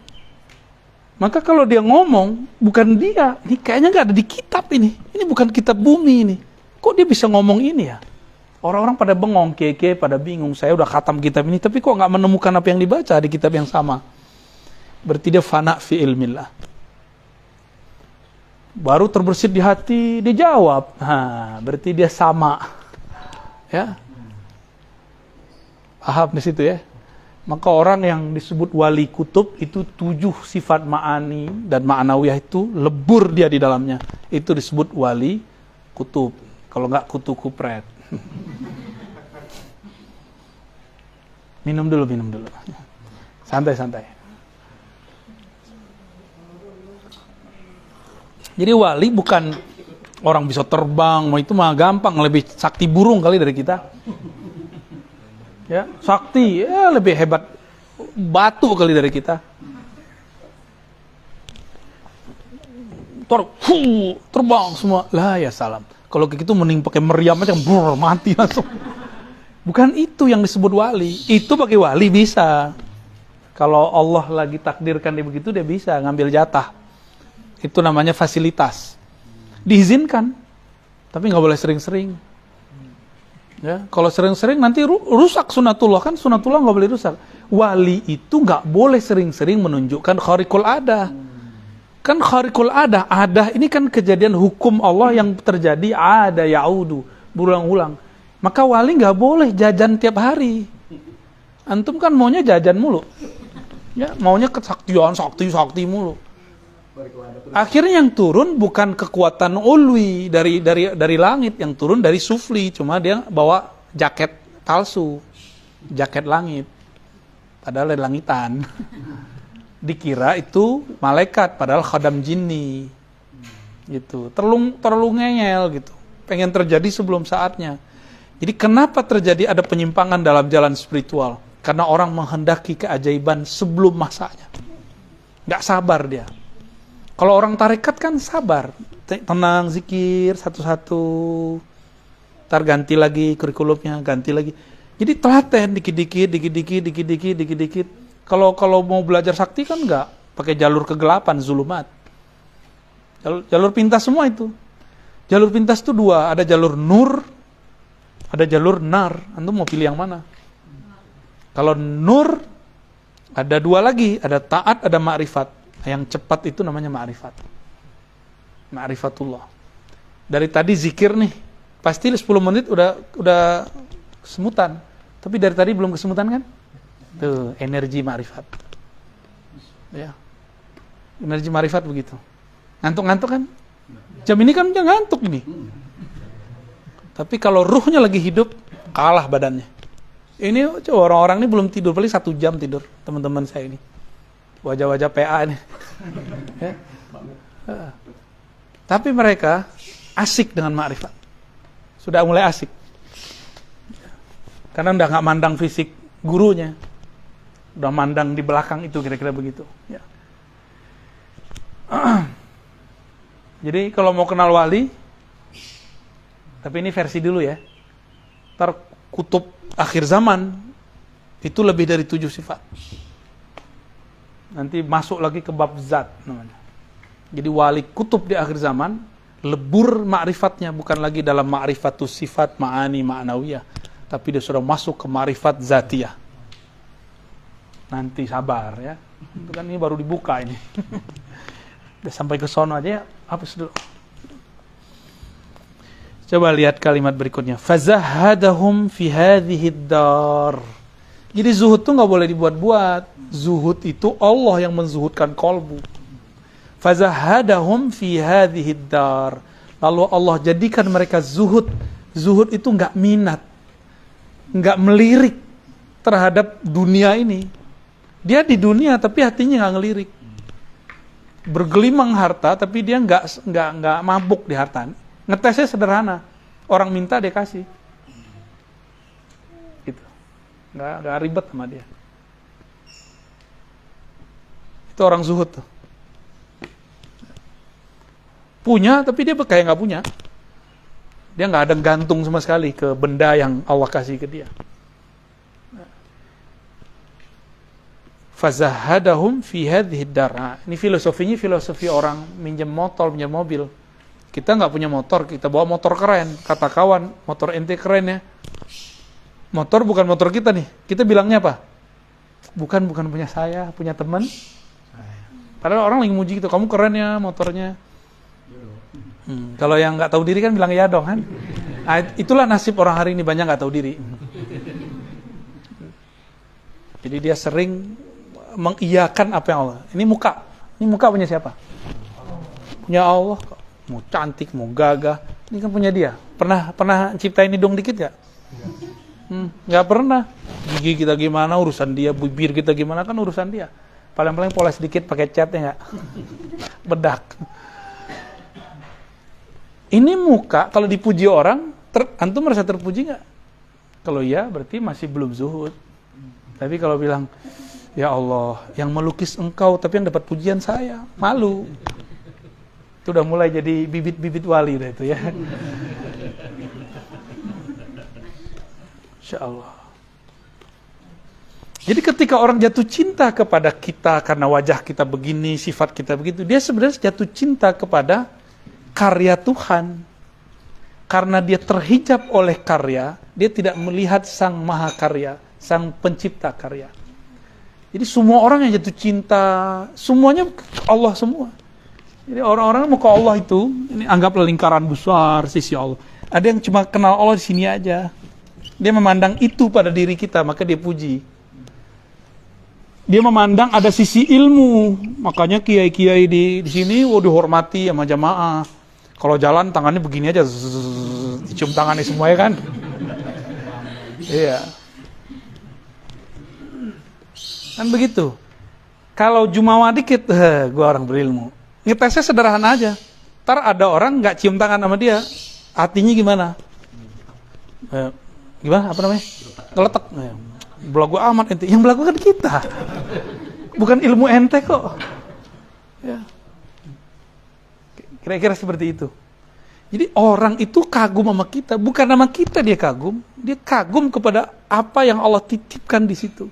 Maka kalau dia ngomong, bukan dia. Ini kayaknya nggak ada di kitab ini. Ini bukan kitab bumi ini. Kok dia bisa ngomong ini ya? Orang-orang pada bengong, keke, pada bingung. Saya udah khatam kitab ini, tapi kok nggak menemukan apa yang dibaca di kitab yang sama? Berarti dia fana fi ilmillah. Baru terbersit di hati, dia jawab. Berarti dia sama. Ya. Paham di situ ya? Maka orang yang disebut wali kutub itu 7 sifat ma'ani dan ma'nawiyah itu lebur dia di dalamnya. Itu disebut wali kutub. Kalau enggak kutu kupret. Minum dulu. Santai. Jadi wali bukan orang bisa terbang, itu mah gampang, lebih sakti burung kali dari kita. Ya, sakti ya lebih hebat batu kali dari kita. Terbang semua. Lah ya salam. Kalau kayak gitu mending pakai meriam aja, mati langsung. Bukan itu yang disebut wali. Itu bagi wali bisa. Kalau Allah lagi takdirkan dia begitu, dia bisa ngambil jatah. Itu namanya fasilitas. Diizinkan, tapi nggak boleh sering-sering. Ya, kalau sering-sering nanti rusak sunatullah, kan sunatullah nggak boleh rusak. Wali itu nggak boleh sering-sering menunjukkan khariqul adah. Kan khariqul adah ini kan kejadian hukum Allah yang terjadi ada yaudu, berulang-ulang. Maka wali nggak boleh jajan tiap hari. Antum kan maunya jajan mulu, ya maunya kesaktian sakti mulu. Akhirnya yang turun bukan kekuatan ulwi dari langit, yang turun dari sufli. Cuma dia bawa jaket palsu, jaket langit, padahal dari langitan. Dikira itu malaikat, padahal khadam jinni. Gitu, terlalu ngeyel gitu. Pengen terjadi sebelum saatnya. Jadi kenapa terjadi ada penyimpangan dalam jalan spiritual? Karena orang menghendaki keajaiban sebelum masanya. Nggak sabar dia. Kalau orang tarekat kan sabar, tenang, zikir satu-satu, ntar ganti lagi kurikulumnya, ganti lagi. Jadi telaten, dikit-dikit. Kalau mau belajar sakti kan enggak, pakai jalur kegelapan, zulumat. Jalur pintas semua itu. Jalur pintas itu 2, ada jalur nur, ada jalur nar. Antum mau pilih yang mana? Kalau nur, ada 2 lagi, ada taat, ada ma'rifat. Yang cepat itu namanya ma'rifat. Ma'rifatullah. Dari tadi zikir nih, pasti 10 menit udah kesemutan. Tapi dari tadi belum kesemutan kan? Tuh, energi ma'rifat. Ya. Energi ma'rifat begitu. Ngantuk-ngantuk kan? Jam ini kan udah ngantuk ini. Tapi kalau ruhnya lagi hidup, kalah badannya. Ini orang-orang ini belum tidur, paling 1 jam tidur, teman-teman saya ini. Wajah-wajah PA ini. Ya. Tapi mereka asik dengan ma'rifat. Sudah mulai asik. Karena udah gak mandang fisik gurunya. Udah mandang di belakang itu, kira-kira begitu. Ya. Jadi kalau mau kenal wali, tapi ini versi dulu ya. Ntar kutub akhir zaman, itu lebih dari 7 sifat. Nanti masuk lagi ke bab zat namanya. Jadi wali kutub di akhir zaman lebur ma'rifatnya, bukan lagi dalam ma'rifatus sifat ma'ani ma'nawiyah, tapi dia sudah masuk ke ma'rifat zatiyah. Nanti sabar ya. Itu kan ini baru dibuka ini. Udah sampai ke sono aja ya, hapus dulu. Coba lihat kalimat berikutnya. Fazahadahum fi hadhihi dar. Jadi zuhud tuh nggak boleh dibuat-buat. Zuhud itu Allah yang menzuhudkan kolbu. Fazahadahum fi hadhihi dar. Lalu Allah jadikan mereka zuhud. Zuhud itu nggak minat, nggak melirik terhadap dunia ini. Dia di dunia tapi hatinya nggak ngelirik. Bergelimang harta tapi dia nggak mabuk di harta. Ngetesnya sederhana. Orang minta dia kasih. Gitu. Nggak ribet sama dia. Itu orang zuhud tuh. Punya tapi dia kayak nggak punya. Dia nggak ada gantung sama sekali ke benda yang Allah kasih ke dia. Fazahadahum fi hadhihi dar. Ini filosofinya filosofi orang minjem motor, minjem mobil. Kita nggak punya motor, kita bawa motor keren. Kata kawan, motor ente keren ya. Motor bukan motor kita nih. Kita bilangnya apa? Bukan punya saya, punya teman. Padahal orang lagi muji gitu, kamu keren ya motornya. Kalau yang nggak tahu diri kan bilang ya dong kan. Nah, itulah nasib orang hari ini, banyak nggak tahu diri. Jadi dia sering mengiyakan apa yang Allah. Ini muka punya siapa? Punya Allah. Mau cantik, mau gagah, ini kan punya dia. Pernah ciptain hidung dikit gak? Nggak pernah. Gigi kita gimana urusan dia, bibir kita gimana kan urusan dia. Paling-paling poles sedikit pakai cat ya nggak? Bedak. Ini muka kalau dipuji orang, antum merasa terpuji nggak? Kalau iya berarti masih belum zuhud. Tapi kalau bilang, ya Allah, yang melukis engkau tapi yang dapat pujian saya, malu. Itu udah mulai jadi bibit-bibit wali dah itu ya. Insya Allah. Jadi ketika orang jatuh cinta kepada kita karena wajah kita begini, sifat kita begitu, dia sebenarnya jatuh cinta kepada karya Tuhan. Karena dia terhijab oleh karya, dia tidak melihat sang maha karya, sang pencipta karya. Jadi semua orang yang jatuh cinta, semuanya Allah semua. Jadi orang-orang muka Allah itu, ini anggaplah lingkaran besar sisi Allah. Ada yang cuma kenal Allah di sini aja. Dia memandang itu pada diri kita, maka dia puji. Dia memandang ada sisi ilmu, makanya kiai-kiai di sini dihormati sama jamaah. Kalau jalan tangannya begini aja, dicium tangannya semua ya kan? Iya. Kan begitu. Kalau jumawa dikit, gua orang berilmu. Ngetesnya sederhana aja. Ntar ada orang nggak cium tangan sama dia, hatinya gimana? Gimana? Apa namanya? Ngeletek. Belagu amat ente. Yang belagu kan kita. Bukan ilmu ente kok. Ya. Kira-kira seperti itu. Jadi orang itu kagum sama kita, bukan sama kita dia kagum kepada apa yang Allah titipkan di situ.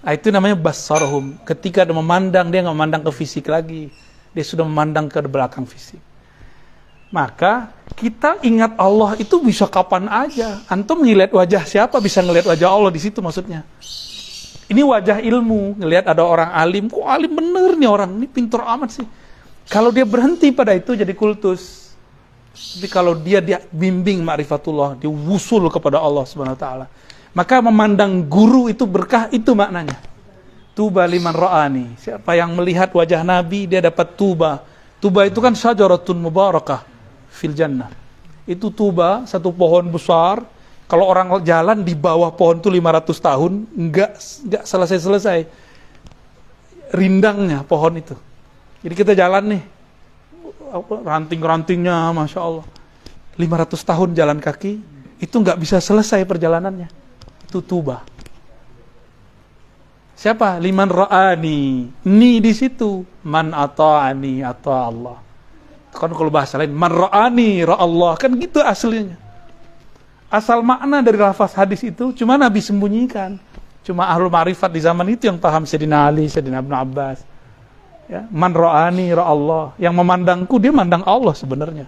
Nah, itu namanya basarhum. Ketika dia memandang, dia nggak memandang ke fisik lagi, dia sudah memandang ke belakang fisik. Maka kita ingat Allah itu bisa kapan aja. Antum ngeliat wajah siapa bisa ngeliat wajah Allah di situ maksudnya. Ini wajah ilmu, ngelihat ada orang alim, kok alim bener nih orang, ini pintar amat sih. Kalau dia berhenti pada itu jadi kultus. Tapi kalau dia bimbing ma'rifatullah, dia wusul kepada Allah Subhanahu wa taala. Maka memandang guru itu berkah, itu maknanya. Tuba liman ra'ani. Siapa yang melihat wajah Nabi, dia dapat tuba. Tuba itu kan syajaratun mubarakah fil jannah. Itu tuba, satu pohon besar. Kalau orang jalan di bawah pohon itu 500 tahun, enggak selesai-selesai rindangnya pohon itu. Jadi kita jalan nih, ranting-rantingnya, Masya Allah. 500 tahun jalan kaki, itu enggak bisa selesai perjalanannya. Itu tuba. Siapa? Liman ra'ani. Ni di situ. Man ata'ani ata Allah. Kan kalau bahasa lain, man ra'ani ra'allah. Kan gitu aslinya. Asal makna dari lafaz hadis itu cuma Nabi sembunyikan. Cuma ahlul ma'rifat di zaman itu yang paham. Sayyidina Ali, Sayyidina Ibn Abbas. Ya, man ra'ani ra'allah. Yang memandangku, dia mandang Allah sebenarnya.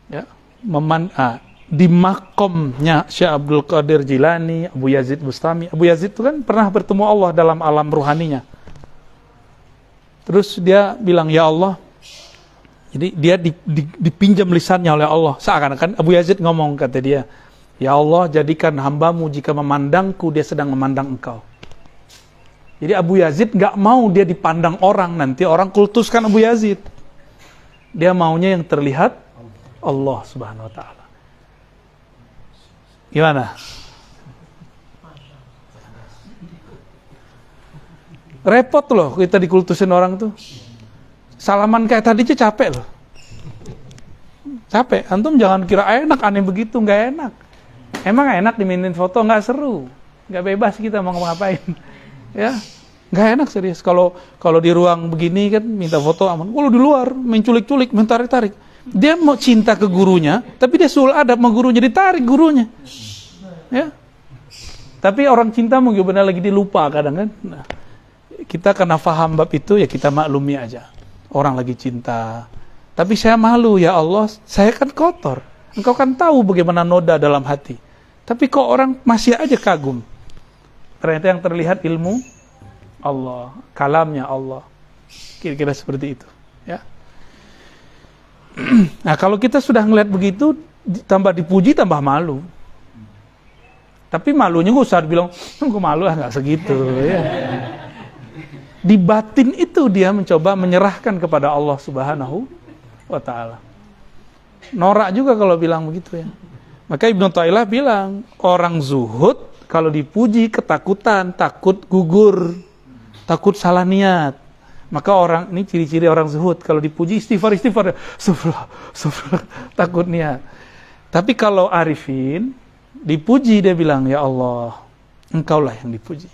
Ya, di makomnya Syekh Abdul Qadir Jilani, Abu Yazid Bustami. Abu Yazid itu kan pernah bertemu Allah dalam alam ruhaninya. Terus dia bilang, ya Allah, Jadi dia dipinjam lisannya oleh Allah. Seakan-akan Abu Yazid ngomong, kata dia, ya Allah, jadikan hambamu jika memandangku, dia sedang memandang engkau. Jadi Abu Yazid gak mau dia dipandang orang, nanti orang kultuskan Abu Yazid. Dia maunya yang terlihat Allah Subhanahu wa ta'ala. Gimana? Repot loh kita dikultusin orang tuh. Salaman kayak tadi aja capek loh. Capek. Antum jangan kira enak, aneh begitu, nggak enak. Emang enak dimintain foto, nggak seru, nggak bebas kita mau ngapain. Ya, nggak enak serius. Kalau di ruang begini kan minta foto aman. Kalau di luar main culik-culik, main tarik-tarik. Dia mau cinta ke gurunya, tapi dia sul adab sama gurunya, ditarik gurunya. Ya. Tapi orang cinta mungkin benar lagi dilupa kadang kan. Nah, kita karena paham bab itu ya kita maklumi aja. Orang lagi cinta. Tapi saya malu, ya Allah, saya kan kotor. Engkau kan tahu bagaimana noda dalam hati. Tapi kok orang masih aja kagum. Ternyata yang terlihat ilmu Allah, kalamnya Allah. Kira-kira seperti itu, ya. Nah, kalau kita sudah ngeliat begitu, tambah dipuji, tambah malu. Tapi malunya nggak usah bilang, gue malu nggak segitu, ya. Di batin itu dia mencoba menyerahkan kepada Allah Subhanahu wa ta'ala. Norak juga kalau bilang begitu ya. Maka Ibnu Thailah bilang, orang zuhud kalau dipuji ketakutan, takut gugur, takut salah niat. Maka orang, ini ciri-ciri orang zuhud, kalau dipuji istighfar, subhanallah, takut niat. Tapi kalau arifin, dipuji dia bilang, ya Allah, engkaulah yang dipuji.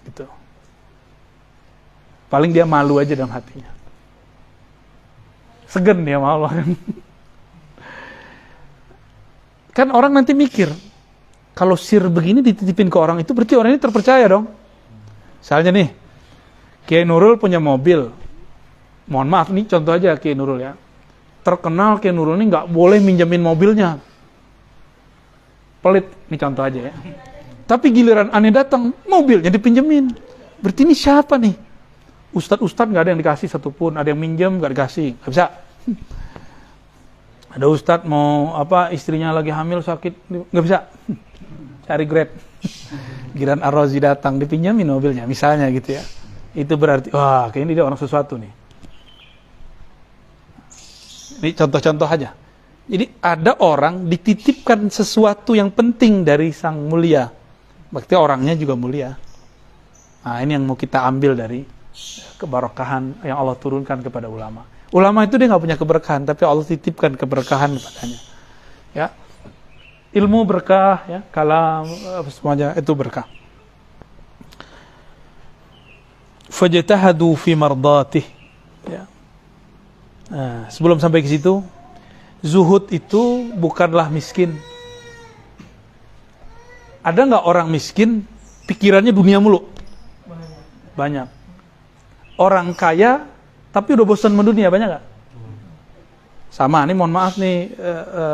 Gitu. Paling dia malu aja dalam hatinya. Segen dia sama Allah. Kan orang nanti mikir, kalau sir begini dititipin ke orang itu berarti orang ini terpercaya dong. Misalnya nih, Kiai Nurul punya mobil. Mohon maaf nih contoh aja Kiai Nurul ya. Terkenal Kiai Nurul ini nggak boleh minjemin mobilnya. Pelit, ini contoh aja ya. Tapi giliran aneh datang, mobilnya dipinjemin. Berarti ini siapa nih? Ustadz nggak ada yang dikasih satupun, ada yang minjem nggak dikasih, nggak bisa. Ada ustadz mau istrinya lagi hamil sakit, nggak bisa. Cari Grab. Giliran Ar-Razi datang dipinjemin mobilnya, misalnya gitu ya. Itu berarti wah kayaknya dia orang sesuatu nih. Ini contoh-contoh aja. Jadi ada orang dititipkan sesuatu yang penting dari sang mulia, berarti orangnya juga mulia. Nah ini yang mau kita ambil dari keberkahan yang Allah turunkan kepada ulama. Ulama itu dia nggak punya keberkahan, tapi Allah titipkan keberkahan kepadanya. Ya, ilmu berkah, ya, kalam semuanya itu berkah. Fajtahadu fi mardatih. Ya. Nah, sebelum sampai ke situ, zuhud itu bukanlah miskin. Ada nggak orang miskin pikirannya dunia mulu? Banyak. Orang kaya tapi udah bosan mendunia, banyak gak? Sama, ini mohon maaf nih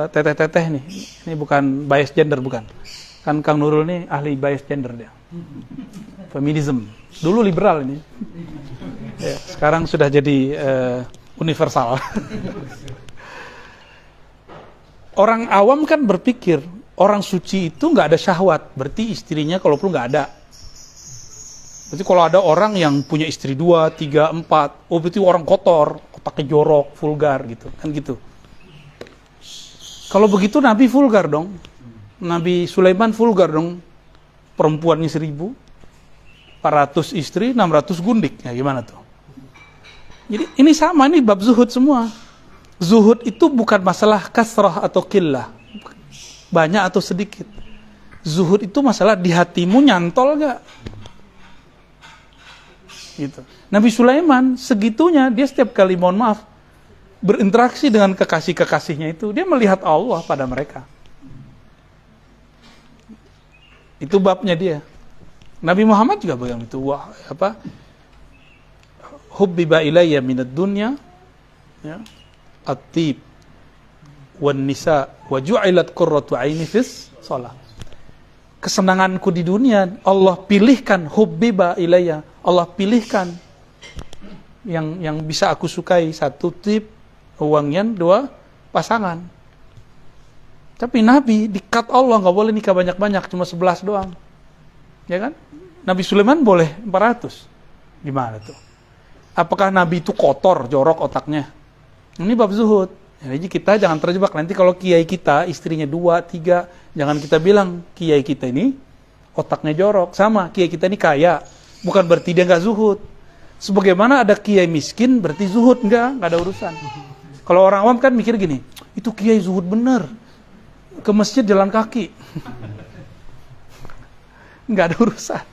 teteh-teteh nih, ini bukan bias gender, bukan. Kan Kang Nurul nih ahli bias gender dia. Feminism, dulu liberal ini, ya, sekarang sudah jadi universal. Orang awam kan berpikir orang suci itu nggak ada syahwat, berarti istrinya kalau perlu nggak ada. Berarti kalau ada orang yang punya istri 2, 3, 4, oh berarti orang kotor, otaknya jorok, vulgar gitu, kan gitu. Kalau begitu Nabi vulgar dong. Nabi Sulaiman vulgar dong. Perempuannya 1.000, 400 istri, 600 gundik. Ya gimana tuh? Jadi ini sama, ini bab zuhud semua. Zuhud itu bukan masalah kasrah atau qillah, banyak atau sedikit. Zuhud itu masalah di hatimu nyantol gak? Gitu. Nabi Sulaiman segitunya, dia setiap kali mohon maaf berinteraksi dengan kekasih-kekasihnya itu, dia melihat Allah pada mereka. Itu babnya dia. Nabi Muhammad juga begitu. Wah, hubbiba ilayya minad dunya, ya, at-tib wan nisa wa ju'ilat qurratu aini fis shalah. Kesenanganku di dunia Allah pilihkan, hubbiba ilayya, Allah pilihkan yang bisa aku sukai, satu tip, uangnya, dua pasangan. Tapi Nabi di-cut Allah, nggak boleh nikah banyak-banyak, cuma 11 doang. Ya kan? Nabi Sulaiman boleh 400. Gimana tuh? Apakah Nabi itu kotor, jorok otaknya? Ini bab zuhud. Jadi kita jangan terjebak. Nanti kalau kiai kita, istrinya 2, 3, jangan kita bilang kiai kita ini otaknya jorok. Sama, kiai kita ini kaya. Bukan berarti dia nggak zuhud. Sebagaimana ada kiai miskin, berarti zuhud. Nggak ada urusan. Kalau orang awam kan mikir gini, itu kiai zuhud bener. Ke masjid jalan kaki. Nggak ada urusan.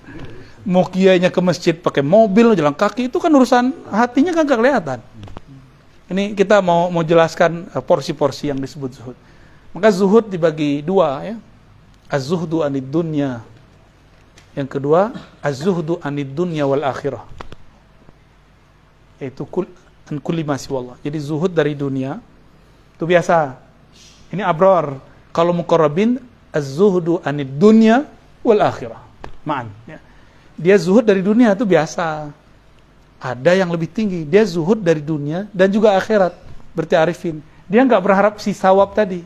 Mau kiainya ke masjid pakai mobil, jalan kaki, itu kan urusan hatinya kan nggak kelihatan. Ini kita mau jelaskan porsi-porsi yang disebut zuhud. Maka zuhud dibagi dua ya. Az-zuhdu anid dunya. Yang kedua, az-zuhdu anid dunya wal akhirah. Yaitu an kulli ma siwallah. Jadi zuhud dari dunia itu biasa. Ini abrar. Kalau muqarrabin, az-zuhdu anid dunya wal akhirah. Ma'an ya. Dia zuhud dari dunia itu biasa. Ada yang lebih tinggi, dia zuhud dari dunia dan juga akhirat. Berarti arifin. Dia nggak berharap si sawab tadi.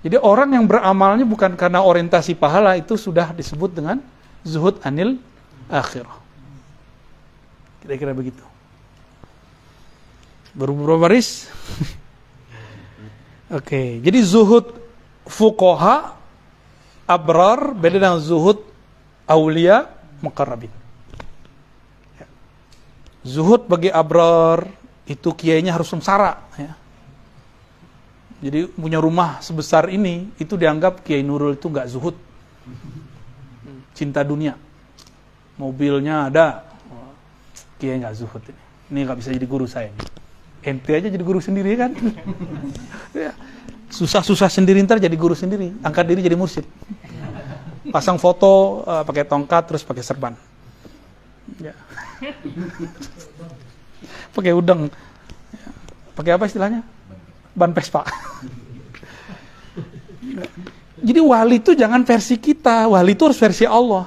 Jadi orang yang beramalnya bukan karena orientasi pahala, itu sudah disebut dengan zuhud anil akhirah. Kira-kira begitu. Berapa baris? Oke, jadi zuhud fuqaha abrar beda dengan zuhud aulia muqarrabin. Zuhud bagi abrar itu kiainya harus sengsara ya. Jadi punya rumah sebesar ini itu dianggap Kiai Nurul itu enggak zuhud. Cinta dunia. Mobilnya ada. Kiai enggak zuhud ini. Ini enggak bisa jadi guru saya. Ente aja jadi guru sendiri kan. Ya. Susah-susah sendiri ntar jadi guru sendiri, angkat diri jadi mursyid. Pasang foto pakai tongkat terus pakai serban. Ya. Pakai udang. Ya. Pakai apa istilahnya? Ban Vespa. Jadi wali itu jangan versi kita, wali itu harus versi Allah.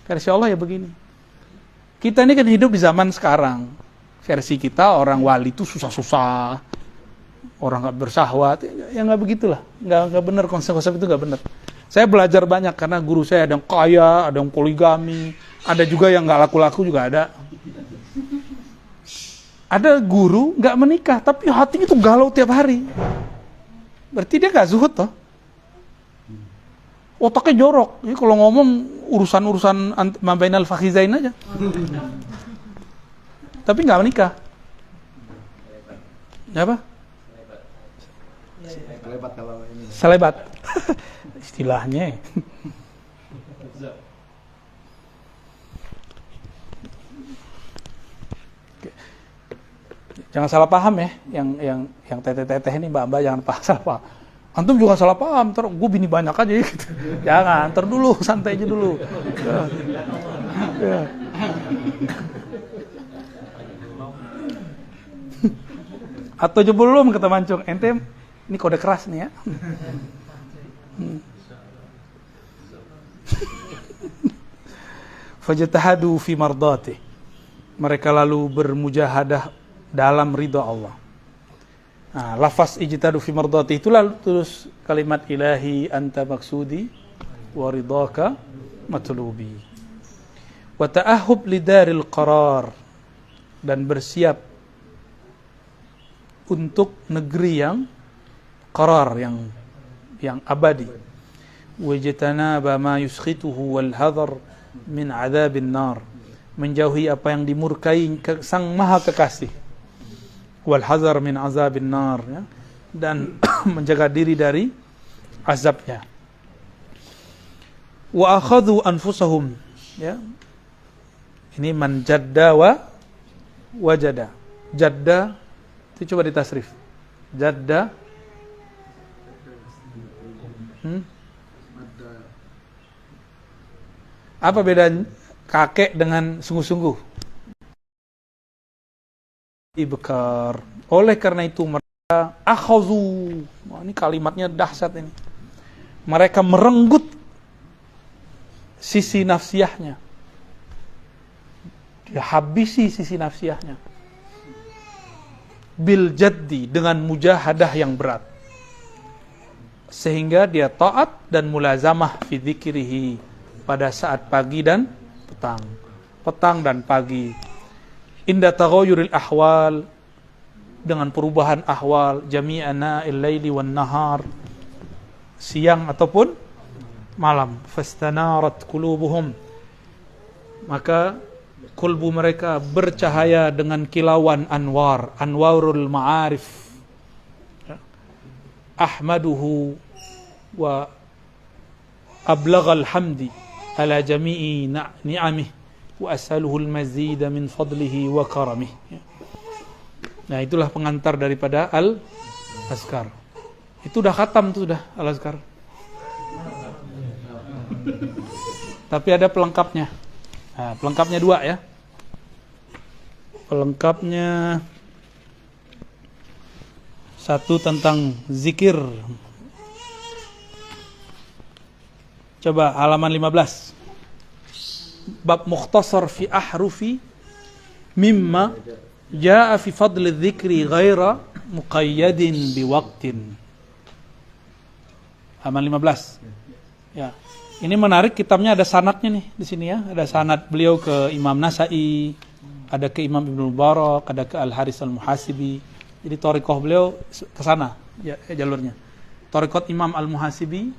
Versi Allah ya begini. Kita ini kan hidup di zaman sekarang. Versi kita orang wali itu susah-susah, orang nggak bersahwat, ya nggak begitulah, nggak benar, konsep-konsep itu nggak benar. Saya belajar banyak karena guru saya ada yang kaya, ada yang poligami, ada juga yang nggak laku-laku juga ada. Ada guru nggak menikah, tapi hatinya tuh galau tiap hari. Berarti dia nggak zuhud toh. Otaknya jorok. Jadi kalau ngomong urusan-urusan mabainal fakhizain aja. Tapi nggak menikah. Apa? Selebat kalau ini. Selebat. Istilahnya. Jangan salah paham ya, yang teteh-teteh ini mbak-mbak jangan salah paham. Antum juga salah paham, ntar gue bini banyak aja gitu. Jangan, ntar dulu, santai aja dulu. Ya. Atau aja belum kata Mancung, ente ini kode keras nih ya. Fajtahadu fi mardati. Mereka lalu bermujahadah dalam ridha Allah. Nah, lafaz ijtihadu fi mardati itu lalu terus kalimat ilahi anta maksudi wa ridhaka matlubi. Wa ta'ahhub lidaril qarar, dan bersiap untuk negeri yang qarar, yang abadi. Wajtanaba ma yuskhituhu wal hadar min adzabin nar, menjauhi apa yang dimurkai sang maha kekasih. Wal hazar min azabin nar, ya, dan menjaga diri dari azabnya. Wa akhadhu anfusahum, ya. Ini man jadda wa wajada. Jadda itu coba ditasrif. Jadda apa beda kakek dengan sungguh-sungguh? Ibkar. Oleh karena itu mereka akhazu. Wah, ini kalimatnya dahsyat ini. Mereka merenggut sisi nafsiyahnya. dia habisi sisi nafsiyahnya. Bil jaddi, dengan mujahadah yang berat. Sehingga dia taat dan mulazamah fi dzikrihi pada saat pagi dan petang. Petang dan pagi. Inda taghayyuril ahwal, dengan perubahan ahwal, jami'ana al-laili wan nahar, siang ataupun malam. Fastanarat qulubuhum, maka kalbu mereka bercahaya dengan kilauan anwar, anwarul ma'arif. Ahmaduhu wa ablaghal hamdi ala jami'i ni'amih wa as'aluhu al-mazida min fadlihi wa karamih. Nah, itulah pengantar daripada al-azkar. Itu udah khatam tuh, udah al-azkar. Tapi ada pelengkapnya. Nah, pelengkapnya 2 ya. Pelengkapnya 1 tentang zikir. Coba halaman 15. Bab mukhtasar fi ahrufi mimma jaa fi fadli dzikri ghaira muqayyadin biwaqtin. Halaman 15. Ya. Ini menarik, kitabnya ada sanadnya nih di sini ya. Ada sanad beliau ke Imam Nasa'i, ada ke Imam Ibnu Mubarak, ada ke Al-Haris Al-Muhasibi. Jadi thariqah beliau ke sana ya, jalurnya. Thariqat Imam Al-Muhasibi,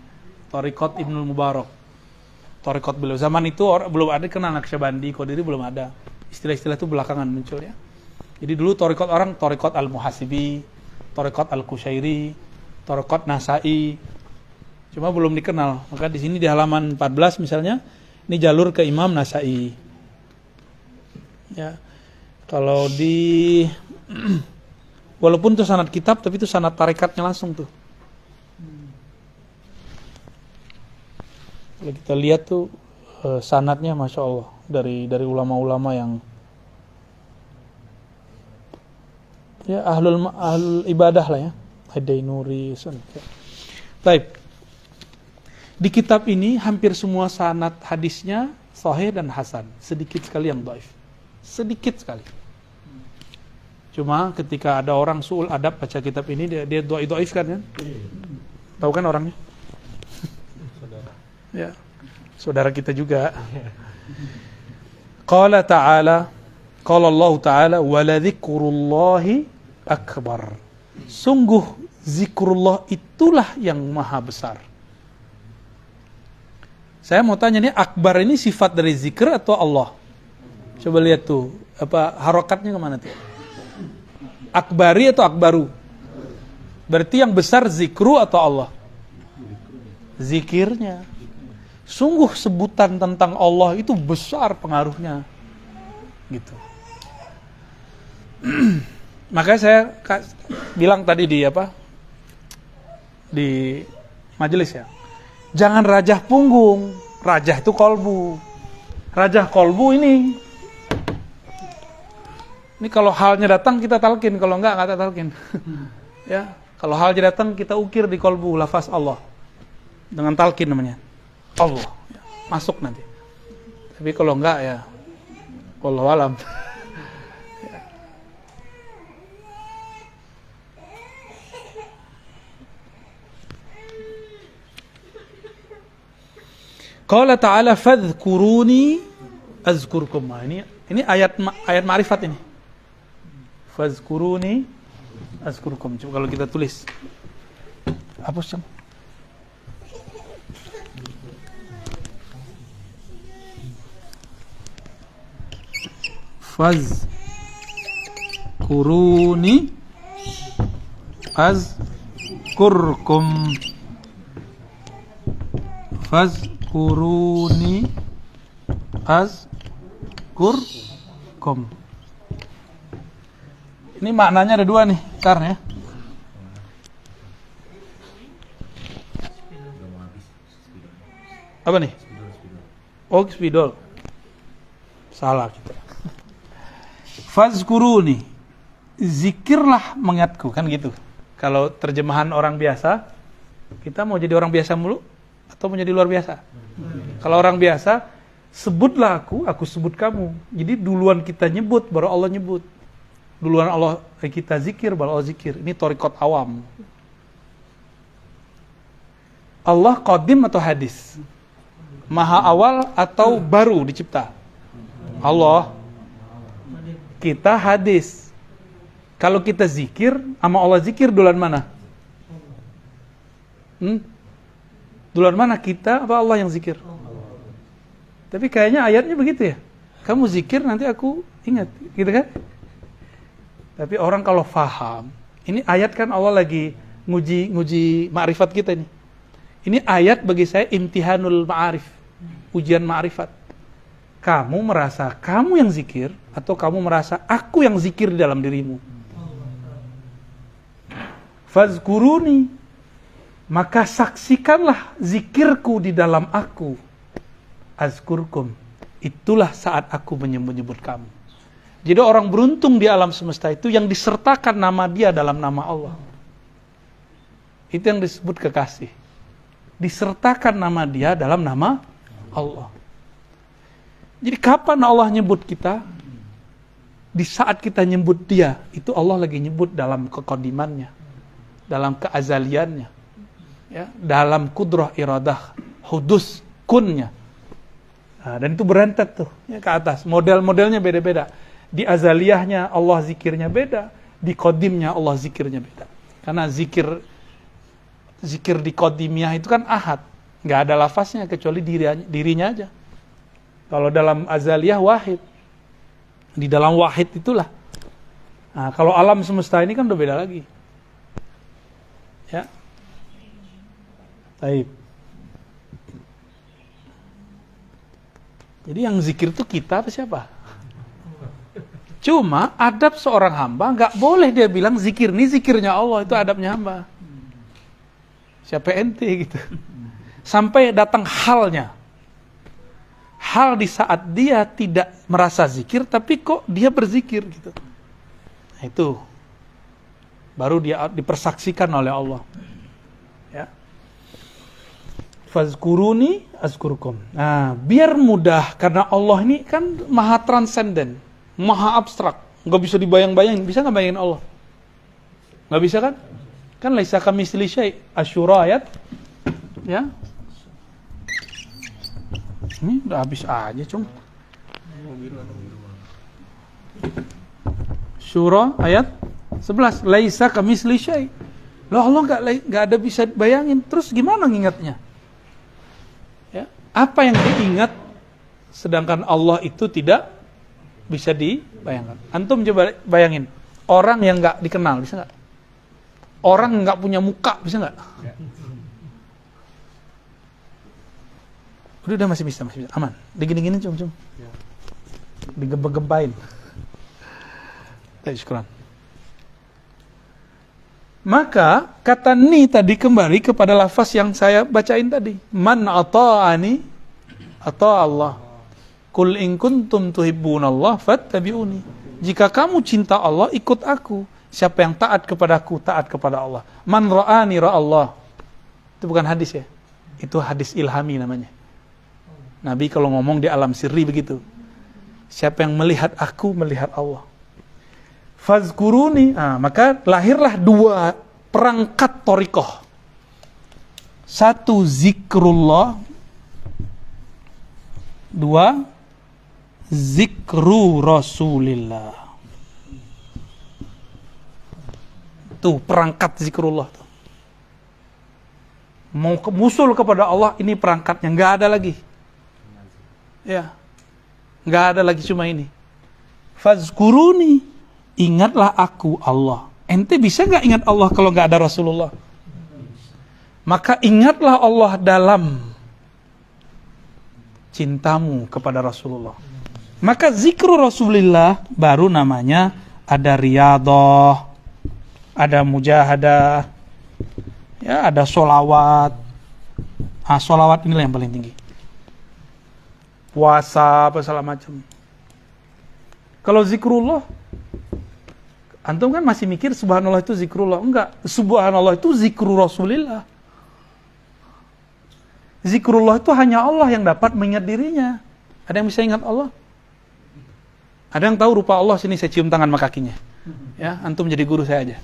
thariqat Ibnu Mubarak. Thariqat beliau zaman itu belum ada kenal Naqsyabandi, Qadiri belum ada. Istilah-istilah itu belakangan muncul ya. Jadi dulu thariqat orang thariqat Al-Muhasibi, thariqat Al-Qushairi, thariqat Nasa'i. Cuma belum dikenal. Maka di sini di halaman 14 misalnya, ini jalur ke Imam Nasa'i. Ya. Kalau di walaupun itu sanad kitab, tapi itu sanad tarikatnya langsung tuh. Kalau kita lihat tuh sanadnya Masya Allah dari ulama-ulama yang ya ahlul ibadah lah ya. Hadainuri Sun. Baik. Di kitab ini hampir semua sanad hadisnya sahih dan hasan, sedikit sekali yang dhaif. Sedikit sekali. Cuma ketika ada orang suul adab baca kitab ini, dia dhaifkan kan? Tahu kan orangnya? Saudara. Ya. Saudara kita juga. Qala ta'ala, qala Allah ta'ala, wa la dzikrullahi akbar. Sungguh zikrullah itulah yang maha besar. Saya mau tanya nih, akbar ini sifat dari zikr atau Allah? Coba lihat tuh, apa harokatnya kemana tuh? Akbari atau akbaru? Berarti yang besar zikru atau Allah? Zikirnya. Sungguh sebutan tentang Allah itu besar pengaruhnya. Gitu. Makanya saya bilang tadi di majelis ya. Jangan rajah punggung, rajah itu kolbu. Rajah kolbu ini kalau halnya datang kita talqin, kalau enggak talqin. Ya, kalau halnya datang kita ukir di kolbu lafaz Allah dengan talqin namanya. Allah ya, masuk nanti. Tapi kalau enggak ya wallahu alam. Qala ta'ala fadhkuruni azkurkum. Ini ayat ma'rifat ini. Fadhkuruni azkurkum. Coba kalau kita tulis. Hapus, Cang. Fadhkuruni azkurkum. Fazkuruni azkurkum. Ini maknanya ada 2 nih, Kar ya. Apa nih? Oh, spidol. Salah kita. Fazkuruni, zikirlah mengingatku, kan gitu. Kalau terjemahan orang biasa, kita mau jadi orang biasa mulu atau menjadi luar biasa? Kalau orang biasa, Sebutlah aku sebut kamu. Jadi duluan kita nyebut, baru Allah nyebut. Duluan Allah kita zikir, baru Allah zikir. Ini thariqat awam. Allah qadim atau hadis? Maha awal atau baru dicipta? Allah. Kita hadis. Kalau kita zikir, sama Allah zikir duluan mana? Duluan mana, kita apa Allah yang zikir? Tapi kayaknya ayatnya begitu ya. Kamu zikir nanti aku ingat, gitu kan? Tapi orang kalau faham, ini ayat kan Allah lagi nguji ma'rifat kita ini. Ini ayat bagi saya imtihanul ma'arif, ujian ma'rifat. Kamu merasa kamu yang zikir atau kamu merasa aku yang zikir di dalam dirimu? Fazkuruni, maka saksikanlah zikirku di dalam aku. Azkurkum, itulah saat aku menyebut kamu. Jadi orang beruntung di alam semesta itu yang disertakan nama dia dalam nama Allah. Itu yang disebut kekasih. Disertakan nama dia dalam nama Allah. Jadi kapan Allah nyebut kita? Di saat kita nyebut dia, itu Allah lagi nyebut dalam kekodimannya, dalam keazaliannya, ya, dalam kudrah iradah, hudus, kunnya. Nah, dan itu berentet tuh ya, ke atas. Model-modelnya beda-beda. Di azaliyahnya Allah zikirnya beda, di kodimnya Allah zikirnya beda. Karena zikir di kodimnya itu kan ahad, nggak ada lafaznya kecuali dirinya aja. Kalau dalam azaliyah wahid, di dalam wahid itulah. Nah, kalau alam semesta ini kan udah beda lagi. Ya, baik. Jadi yang zikir itu kita apa siapa? Cuma adab seorang hamba nggak boleh dia bilang zikir ini zikirnya Allah, itu adabnya hamba. Siapa ente gitu. Sampai datang halnya. Hal di saat dia tidak merasa zikir tapi kok dia berzikir gitu. Nah, itu baru dia dipersaksikan oleh Allah. Ya. Fazkuruni azkurkum. Nah, biar mudah karena Allah ini kan maha transenden. Maha abstrak, nggak bisa dibayang-bayangin. Bisa nggak bayangin Allah? Nggak bisa kan? Kan laisa kamitsli syai'. Asy-Syura ayat, ya. Ini udah habis aja, Cung. Syura ayat 11. Laisa kamitsli syai'. Loh, Allah nggak ada bisa bayangin. Terus gimana ngingatnya? Ya, apa yang diingat sedangkan Allah itu tidak bisa dibayangkan. Antum coba bayangin, orang yang nggak dikenal, bisa nggak? Orang yang nggak punya muka, bisa nggak? Udah masih bisa, aman. Digini-gini cum. Digempa-gempain. Syukran. Maka kata ni tadi kembali kepada lafaz yang saya bacain tadi. Man ata'ani ata Allah. Qul in kuntum tuhibbunallah fattabi'uni. Jika kamu cinta Allah, ikut aku. Siapa yang taat kepadaku, taat kepada Allah. Man ra'ani ra'allah. Itu bukan hadis ya. Itu hadis ilhami namanya. Nabi kalau ngomong di alam sirri begitu. Siapa yang melihat aku, melihat Allah. Fazkuruni. Maka lahirlah dua perangkat thariqah. Satu zikrullah. Dua zikru Rasulillah. Tuh perangkat zikrullah tuh. Mau musul kepada Allah, ini perangkatnya, nggak ada lagi. Ya, nggak ada lagi cuma ini. Fazkuruni, ingatlah aku Allah. Ente bisa nggak ingat Allah kalau nggak ada Rasulullah? Maka ingatlah Allah dalam cintamu kepada Rasulullah. Maka zikru Rasulillah baru namanya ada riyadhah, ada mujahadah, ya, ada sholawat. Sholawat inilah yang paling tinggi. Puasa apa segala macam. Kalau zikrullah, antum kan masih mikir subhanallah itu zikrullah. Enggak, subhanallah itu zikru Rasulillah. Zikrullah itu hanya Allah yang dapat mengingat dirinya. Ada yang bisa ingat Allah? Ada yang tahu rupa Allah? Sini saya cium tangan sama kakinya. Ya, antum jadi guru saya aja.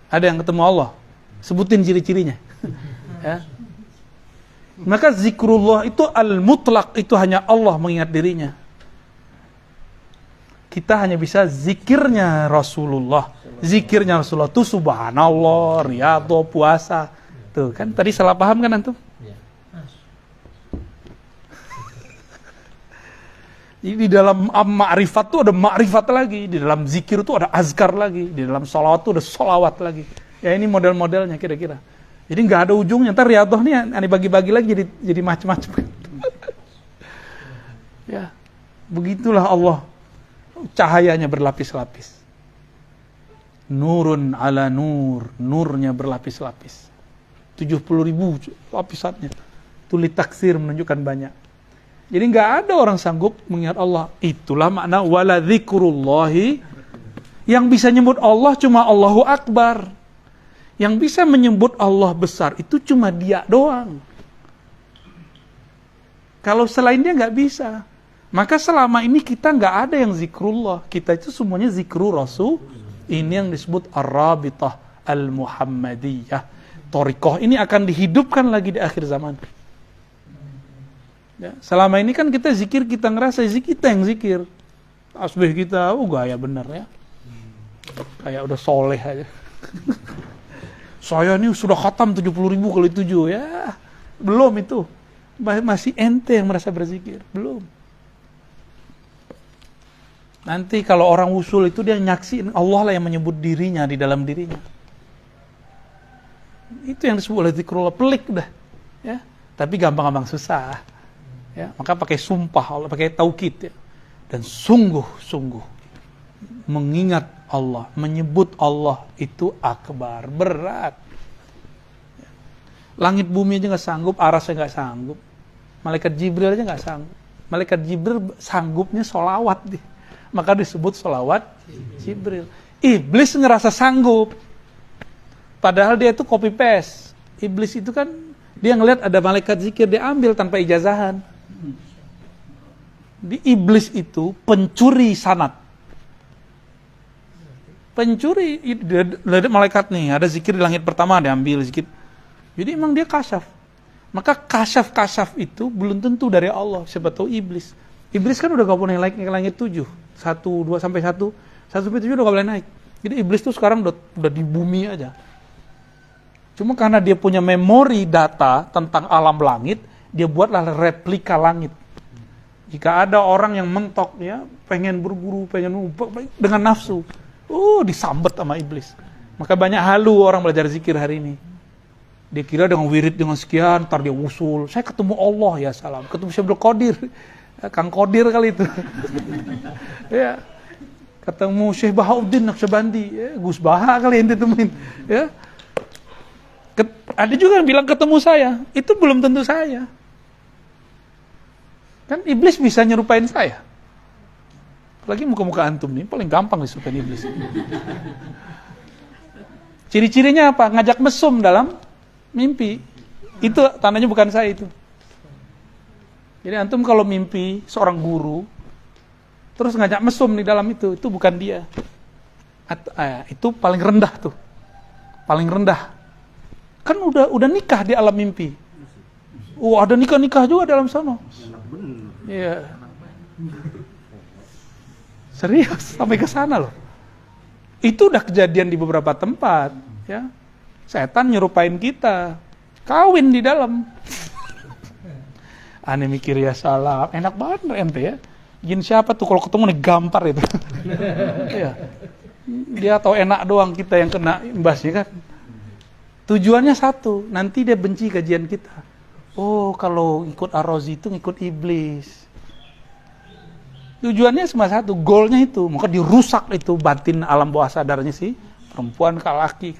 Ada yang ketemu Allah? Sebutin ciri-cirinya. Ya. Maka zikrullah itu al-mutlak, itu hanya Allah mengingat dirinya. Kita hanya bisa zikirnya Rasulullah. Zikirnya Rasulullah itu subhanallah, riyadhah, puasa. Tuh kan tadi salah paham kan antum? Di dalam ma'rifat tuh ada ma'rifat lagi, di dalam zikir tuh ada azkar lagi, di dalam sholawat tuh ada sholawat lagi. Ya ini model-modelnya kira-kira. Jadi nggak ada ujungnya. Ntar riyadhah nih aneh bagi-bagi lagi jadi macam-macam. Ya, begitulah Allah. Cahayanya berlapis-lapis. Nurun ala nur, nurnya berlapis-lapis. 70.000 lapisannya. Tuli taksir menunjukkan banyak. Jadi nggak ada orang sanggup mengingat Allah. Itulah makna wala dzikrullahi. Yang bisa nyebut Allah cuma Allahu Akbar. Yang bisa menyebut Allah besar itu cuma Dia doang. Kalau selain Dia nggak bisa. Maka selama ini kita nggak ada yang zikrullah. Kita itu semuanya zikru Rasul. Ini yang disebut Ar-Rabitah Al-Muhammadiyah. Thariqah ini akan dihidupkan lagi di akhir zaman. Ya, selama ini kan kita zikir, kita ngerasa kita yang zikir. Tasbih kita, gaya bener ya. Kayak udah soleh aja. Saya ini sudah khatam 70.000 kali 7 ya. Belum itu. Masih ente yang merasa berzikir. Belum. Nanti kalau orang usul itu dia nyaksiin Allah lah yang menyebut dirinya di dalam dirinya. Itu yang disebut oleh zikrullah, pelik dah. Ya. Tapi gampang-gampang susah. Ya, maka pakai sumpah Allah, pakai taukid ya. Dan sungguh-sungguh mengingat Allah, menyebut Allah itu akbar, berat. Langit bumi aja nggak sanggup, arasnya nggak sanggup. Malaikat Jibril aja nggak sanggup. Malaikat Jibril sanggupnya sholawat deh. Maka disebut sholawat Jibril. Iblis ngerasa sanggup. Padahal dia itu copy paste. Iblis itu kan dia ngelihat ada malaikat zikir, dia ambil tanpa ijazahan. Di iblis itu pencuri sanad. Pencuri dari malaikat nih, ada zikir di langit pertama diambil zikir. Jadi emang dia kasyaf. Maka kasyaf itu belum tentu dari Allah, siapa tahu iblis. Iblis kan udah gak boleh naik ke langit 7. 1, 2 sampai 1. 1 sampai 7 udah gak boleh naik. Jadi iblis tuh sekarang udah di bumi aja. Cuma karena dia punya memori data tentang alam langit, dia buatlah replika langit. Jika ada orang yang mentok ya, pengen berburu, pengen dengan nafsu, disambet sama iblis. Maka banyak halu orang belajar zikir hari ini. Dia kira dengan wirid dengan sekian, ntar dia usul. Saya ketemu Allah ya salam, ketemu Syekh Qadir, Kang Qadir kali itu. Ya, ketemu Syekh Bahauddin Naqsyabandi, Gus Baha kali yang ditemuin. Ya, ada juga yang bilang ketemu saya, itu belum tentu saya. Kan iblis bisa nyerupain saya. Apalagi muka-muka antum nih, paling gampang disurupain iblis. Ciri-cirinya apa? Ngajak mesum dalam mimpi. Itu tandanya bukan saya itu. Jadi antum kalau mimpi seorang guru, terus ngajak mesum di dalam itu bukan dia. Itu paling rendah tuh. Paling rendah. Kan udah nikah di alam mimpi. Ada nikah juga dalam sana. Iya. Serius sampai ke sana loh. Itu udah kejadian di beberapa tempat, ya. Setan nyerupain kita. Kawin di dalam. Aneh mikir ya salah. Enak banget ente ya. Jin siapa tuh kalau ketemu nih gampar itu. Iya. Dia tahu enak doang, kita yang kena imbasnya kan. Tujuannya satu, nanti dia benci kajian kita. Oh, kalau ikut Ar-Razi itu ngikut iblis. Tujuannya cuma satu, goalnya itu. Maka dirusak itu batin alam bawah sadarnya sih. Perempuan ke laki.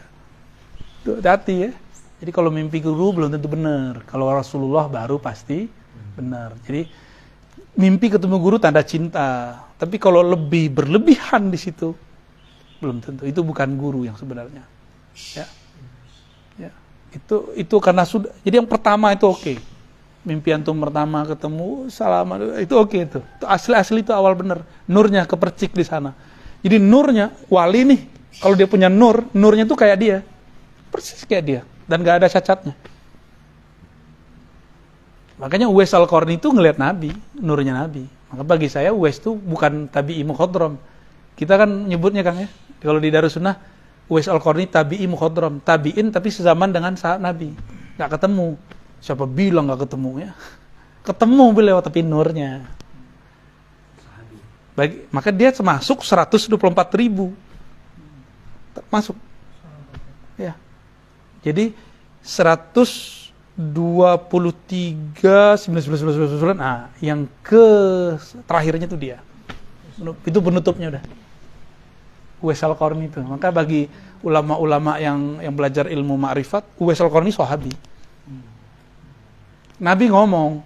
Tuh, hati ya. Jadi kalau mimpi guru belum tentu benar. Kalau Rasulullah baru pasti benar. Jadi mimpi ketemu guru tanda cinta. Tapi kalau lebih berlebihan di situ, belum tentu. Itu bukan guru yang sebenarnya. Ya. Itu karena sudah. Jadi yang pertama itu oke. Mimpi antum pertama ketemu, salam, itu oke itu. Itu asli itu awal bener. Nurnya kepercik di sana. Jadi nurnya, wali nih, kalau dia punya nurnya tuh kayak dia. Persis kayak dia. Dan gak ada cacatnya. Makanya Uwais Al-Qarni itu ngelihat Nabi, nurnya Nabi. Maka bagi saya Uwais itu bukan tabi'i mukhadram. Kita kan nyebutnya Kang ya, kalau di Darussunnah Uwais Al-Qarni tabi'i mukhadram, tabi'in tapi sezaman dengan sahabat Nabi. Gak ketemu. Siapa bilang gak ketemu ya? Ketemu beliau tapi nurnya. Maka dia masuk 124.000. Masuk. Ya. Jadi 123 nah yang terakhirnya itu dia. Itu penutupnya udah. Uwais Al-Qarni itu. Maka bagi ulama-ulama yang belajar ilmu ma'rifat, Uwais Al-Qarni sahabi. Nabi ngomong,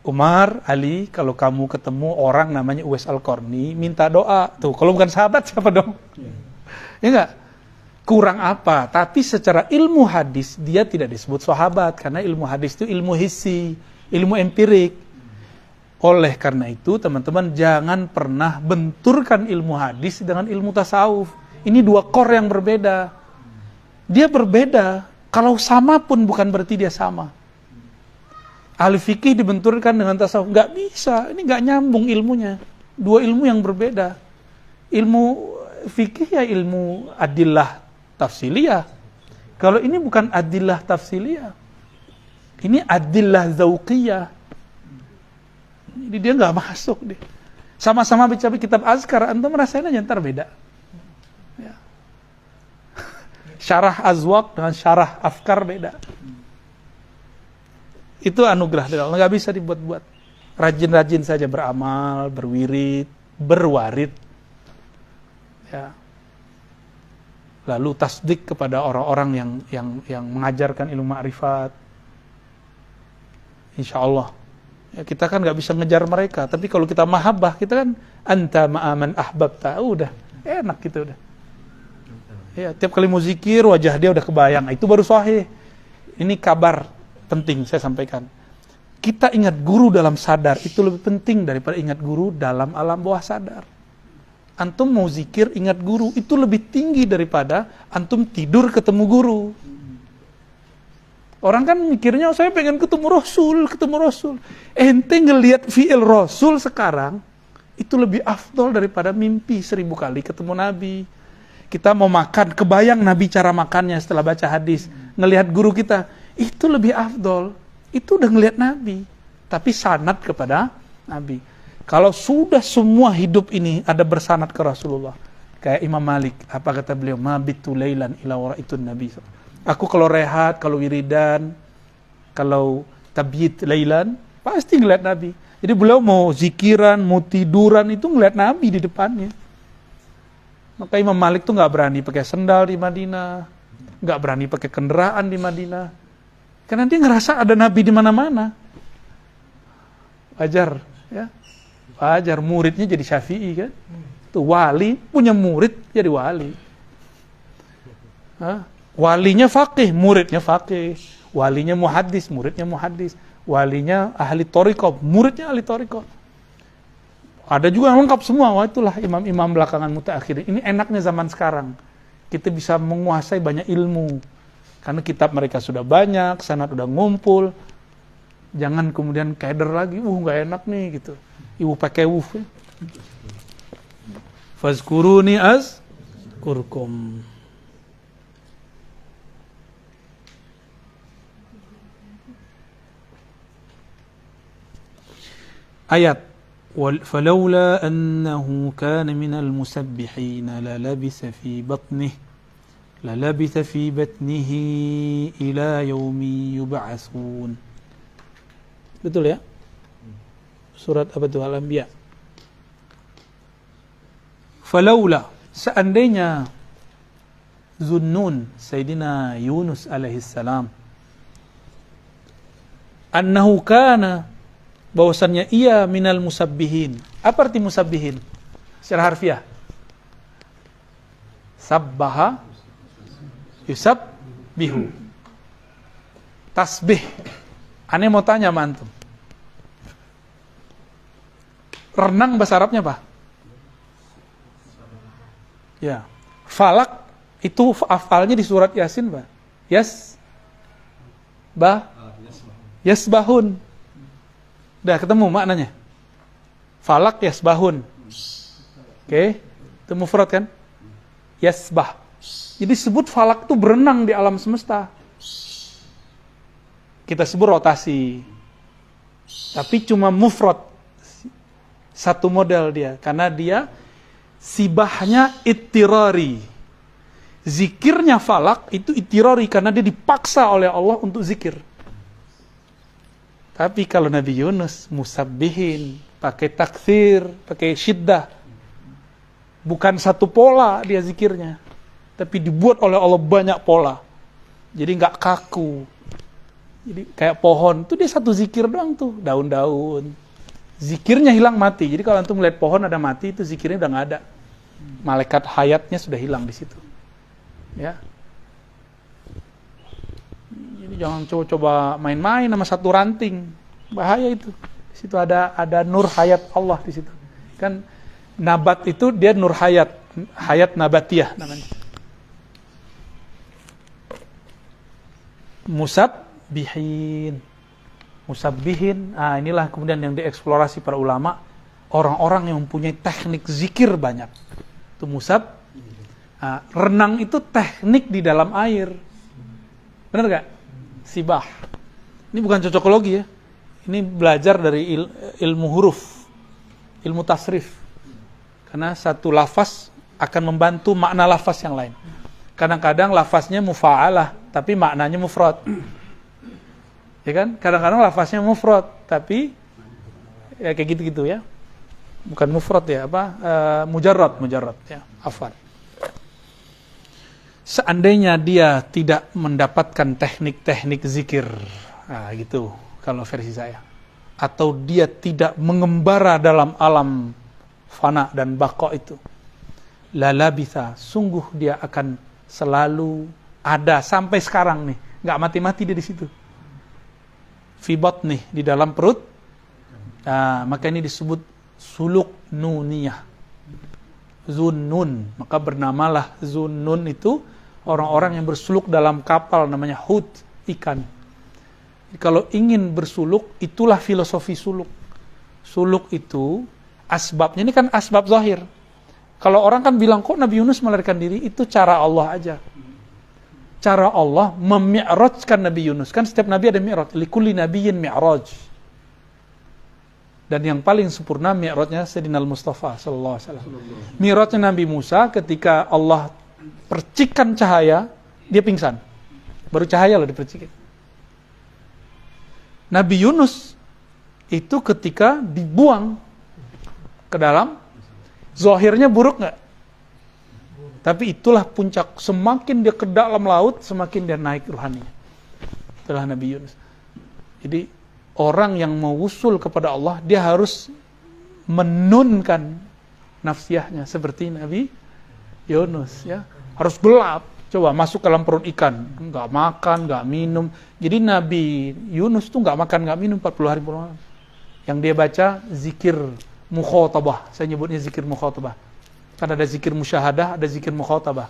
Umar, Ali, kalau kamu ketemu orang namanya Uwais Al-Qarni, minta doa. Tuh, kalau bukan sahabat siapa dong? Ya enggak? Kurang apa? Tapi secara ilmu hadis dia tidak disebut sahabat karena ilmu hadis itu ilmu hissi, ilmu empirik. Oleh karena itu, teman-teman jangan pernah benturkan ilmu hadis dengan ilmu tasawuf. Ini dua core yang berbeda. Dia berbeda. Kalau sama pun bukan berarti dia sama. Ahli fikih dibenturkan dengan tasawuf, nggak bisa. Ini nggak nyambung ilmunya. Dua ilmu yang berbeda. Ilmu fikih ya ilmu adillah tafsiliyah. Kalau ini bukan adillah tafsiliyah, ini adillah zauqiyah. Jadi dia nggak masuk deh. Sama-sama baca kitab azkar, antum merasain aja ntar beda. Ya. Syarah azwaq dengan syarah afkar beda. Itu anugerah dari Allah, nggak bisa dibuat-buat. Rajin-rajin saja beramal, berwirid, berwarid. Ya. Lalu tasdik kepada orang-orang yang mengajarkan ilmu ma'rifat. Insya Allah. Ya, kita kan nggak bisa ngejar mereka, tapi kalau kita mahabbah, kita kan anta ma'aman ahbabta, udah enak gitu udah. Ya, tiap kali mau zikir wajah dia udah kebayang, itu baru sahih. Ini kabar penting saya sampaikan. Kita ingat guru dalam sadar itu lebih penting daripada ingat guru dalam alam bawah sadar. Antum mau zikir ingat guru itu lebih tinggi daripada antum tidur ketemu guru. Orang kan mikirnya saya pengen ketemu Rasul. Ente ngelihat fi'il Rasul sekarang itu lebih afdol daripada mimpi 1000 kali ketemu Nabi. Kita mau makan, kebayang Nabi cara makannya setelah baca hadis, ngelihat guru kita, itu lebih afdol. Itu udah ngelihat Nabi, tapi sanad kepada Nabi. Kalau sudah semua hidup ini ada bersanad ke Rasulullah, kayak Imam Malik, apa kata beliau? Mabitu lailan ila waraitun Nabi. Aku kalau rehat, kalau wiridan, kalau tabyit lailan, pasti ngeliat Nabi. Jadi beliau mau zikiran, mau tiduran, itu ngeliat Nabi di depannya. Maka Imam Malik tuh nggak berani pakai sendal di Madinah, nggak berani pakai kendaraan di Madinah, karena dia ngerasa ada Nabi di mana-mana. Wajar, ya. Wajar, muridnya jadi Syafi'i kan. Tuh wali punya murid jadi wali. Hah? Walinya faqih, muridnya faqih. Walinya muhaddis, muridnya muhaddis. Walinya ahli thariqah, muridnya ahli thariqah. Ada juga yang lengkap semua. Wah, itulah imam-imam belakangan mutaakhirin. Ini enaknya zaman sekarang. Kita bisa menguasai banyak ilmu. Karena kitab mereka sudah banyak, sanad udah ngumpul. Jangan kemudian keder lagi, nggak enak nih gitu. Ibu pakai wuf. Fazkuruni azkurkum. Ayat فلولا أنه كان من المسبحين للبث في بطنه إلى يوم يبعثون. Betul ya? Surat apa itu? Al-Anbiya. Falaula, seandainya Zunnun, Sayyidina Yunus alaihissalam, annahu kana, bahwasannya ia minal musabbihin. Apa arti musabbihin? Secara harfiah. Sabbaha yusabbihu. Tasbih. Aneh mau tanya sama antum. Renang bahasa Arabnya apa? Ya. Falak itu afalnya di surat Yasin, Pak. Yasbahun. Udah ketemu maknanya. Falak yasbahun. Oke. Itu mufrad kan? Yasbah. Jadi sebut falak itu berenang di alam semesta. Kita sebut rotasi. Tapi cuma mufrad. Satu model dia. Karena dia sibahnya ittirari. Zikirnya falak itu ittirari. Karena dia dipaksa oleh Allah untuk zikir. Tapi kalau Nabi Yunus musabbihin. Pakai takthir. Pakai syiddah. Bukan satu pola dia zikirnya. Tapi dibuat oleh Allah banyak pola. Jadi nggak kaku. Jadi kayak pohon, itu dia satu zikir doang tuh, daun-daun. Zikirnya hilang mati. Jadi kalau antum melihat pohon ada mati, itu zikirnya udah nggak ada. Malaikat hayatnya sudah hilang di situ. Ya. Jadi jangan coba main-main sama satu ranting. Bahaya itu. Di situ ada nur hayat Allah di situ. Kan nabat itu dia nur hayat, hayat nabatiyah namanya. Musabbihin, inilah kemudian yang dieksplorasi para ulama, orang-orang yang mempunyai teknik zikir banyak. Itu musab. Renang itu teknik di dalam air. Benar gak? Sibah. Ini bukan cocokologi ya. Ini belajar dari ilmu huruf, ilmu tasrif. Karena satu lafaz akan membantu makna lafaz yang lain. Kadang-kadang lafaznya mufa'alah, tapi maknanya mufrad. Ya kan? Kadang-kadang lafaznya mufrad, tapi ya kayak gitu-gitu ya. Bukan mufrad ya, mujarrad ya. Afwan. Seandainya dia tidak mendapatkan teknik-teknik zikir, gitu kalau versi saya. Atau dia tidak mengembara dalam alam fana dan baqa itu. Lalabitha, sungguh dia akan selalu ada sampai sekarang nih, nggak mati-mati dia di situ. Fibat nih di dalam perut. Maka ini disebut suluk nuniyah. Zunnun, maka bernamalah Zunnun itu orang-orang yang bersuluk dalam kapal namanya hut, ikan. Kalau ingin bersuluk, itulah filosofi suluk. Suluk itu asbabnya, ini kan asbab zahir. Kalau orang kan bilang, kok Nabi Yunus melarikan diri, itu cara Allah aja. Cara Allah memi'rajkan Nabi Yunus. Kan setiap Nabi ada mi'raj. Likulli nabiyyin mi'raj. Dan yang paling sempurna mi'rajnya Sayyidina Al-Mustafa sallallahu alaihi wasallam. Mi'rajnya Nabi Musa ketika Allah percikan cahaya, dia pingsan. Baru cahaya loh dipercikin. Nabi Yunus itu ketika dibuang ke dalam, zahirnya buruk nggak? Tapi itulah puncak. Semakin dia ke dalam laut, semakin dia naik ruhaninya. Itulah Nabi Yunus. Jadi orang yang mau wusul kepada Allah, dia harus menunkan nafsiyahnya seperti Nabi Yunus. Ya, harus gelap. Coba masuk ke dalam perut ikan, nggak makan, nggak minum. Jadi Nabi Yunus tuh nggak makan, nggak minum 40 hari malam. Yang dia baca zikir mukhatabah. Saya nyebutnya zikir mukhatabah. Kan ada zikir musyahadah, ada zikir mukhatabah.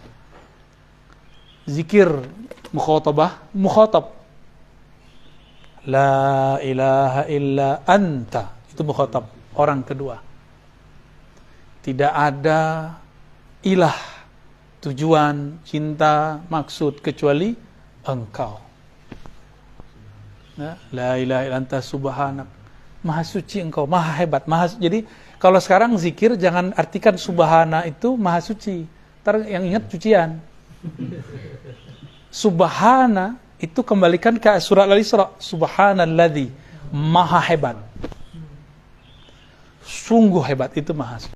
Zikir mukhatabah, mukhatab. La ilaha illa anta. Itu mukhatab, orang kedua. Tidak ada ilah, tujuan, cinta, maksud kecuali engkau. La ilaha illa anta subhanak. Maha suci engkau, maha hebat, jadi kalau sekarang zikir jangan artikan subhana itu maha suci. Ntar yang ingat cucian. Subhana itu kembalikan ke surat Al-Isra. Subhanalladzi, maha hebat. Sungguh hebat, itu maha suci.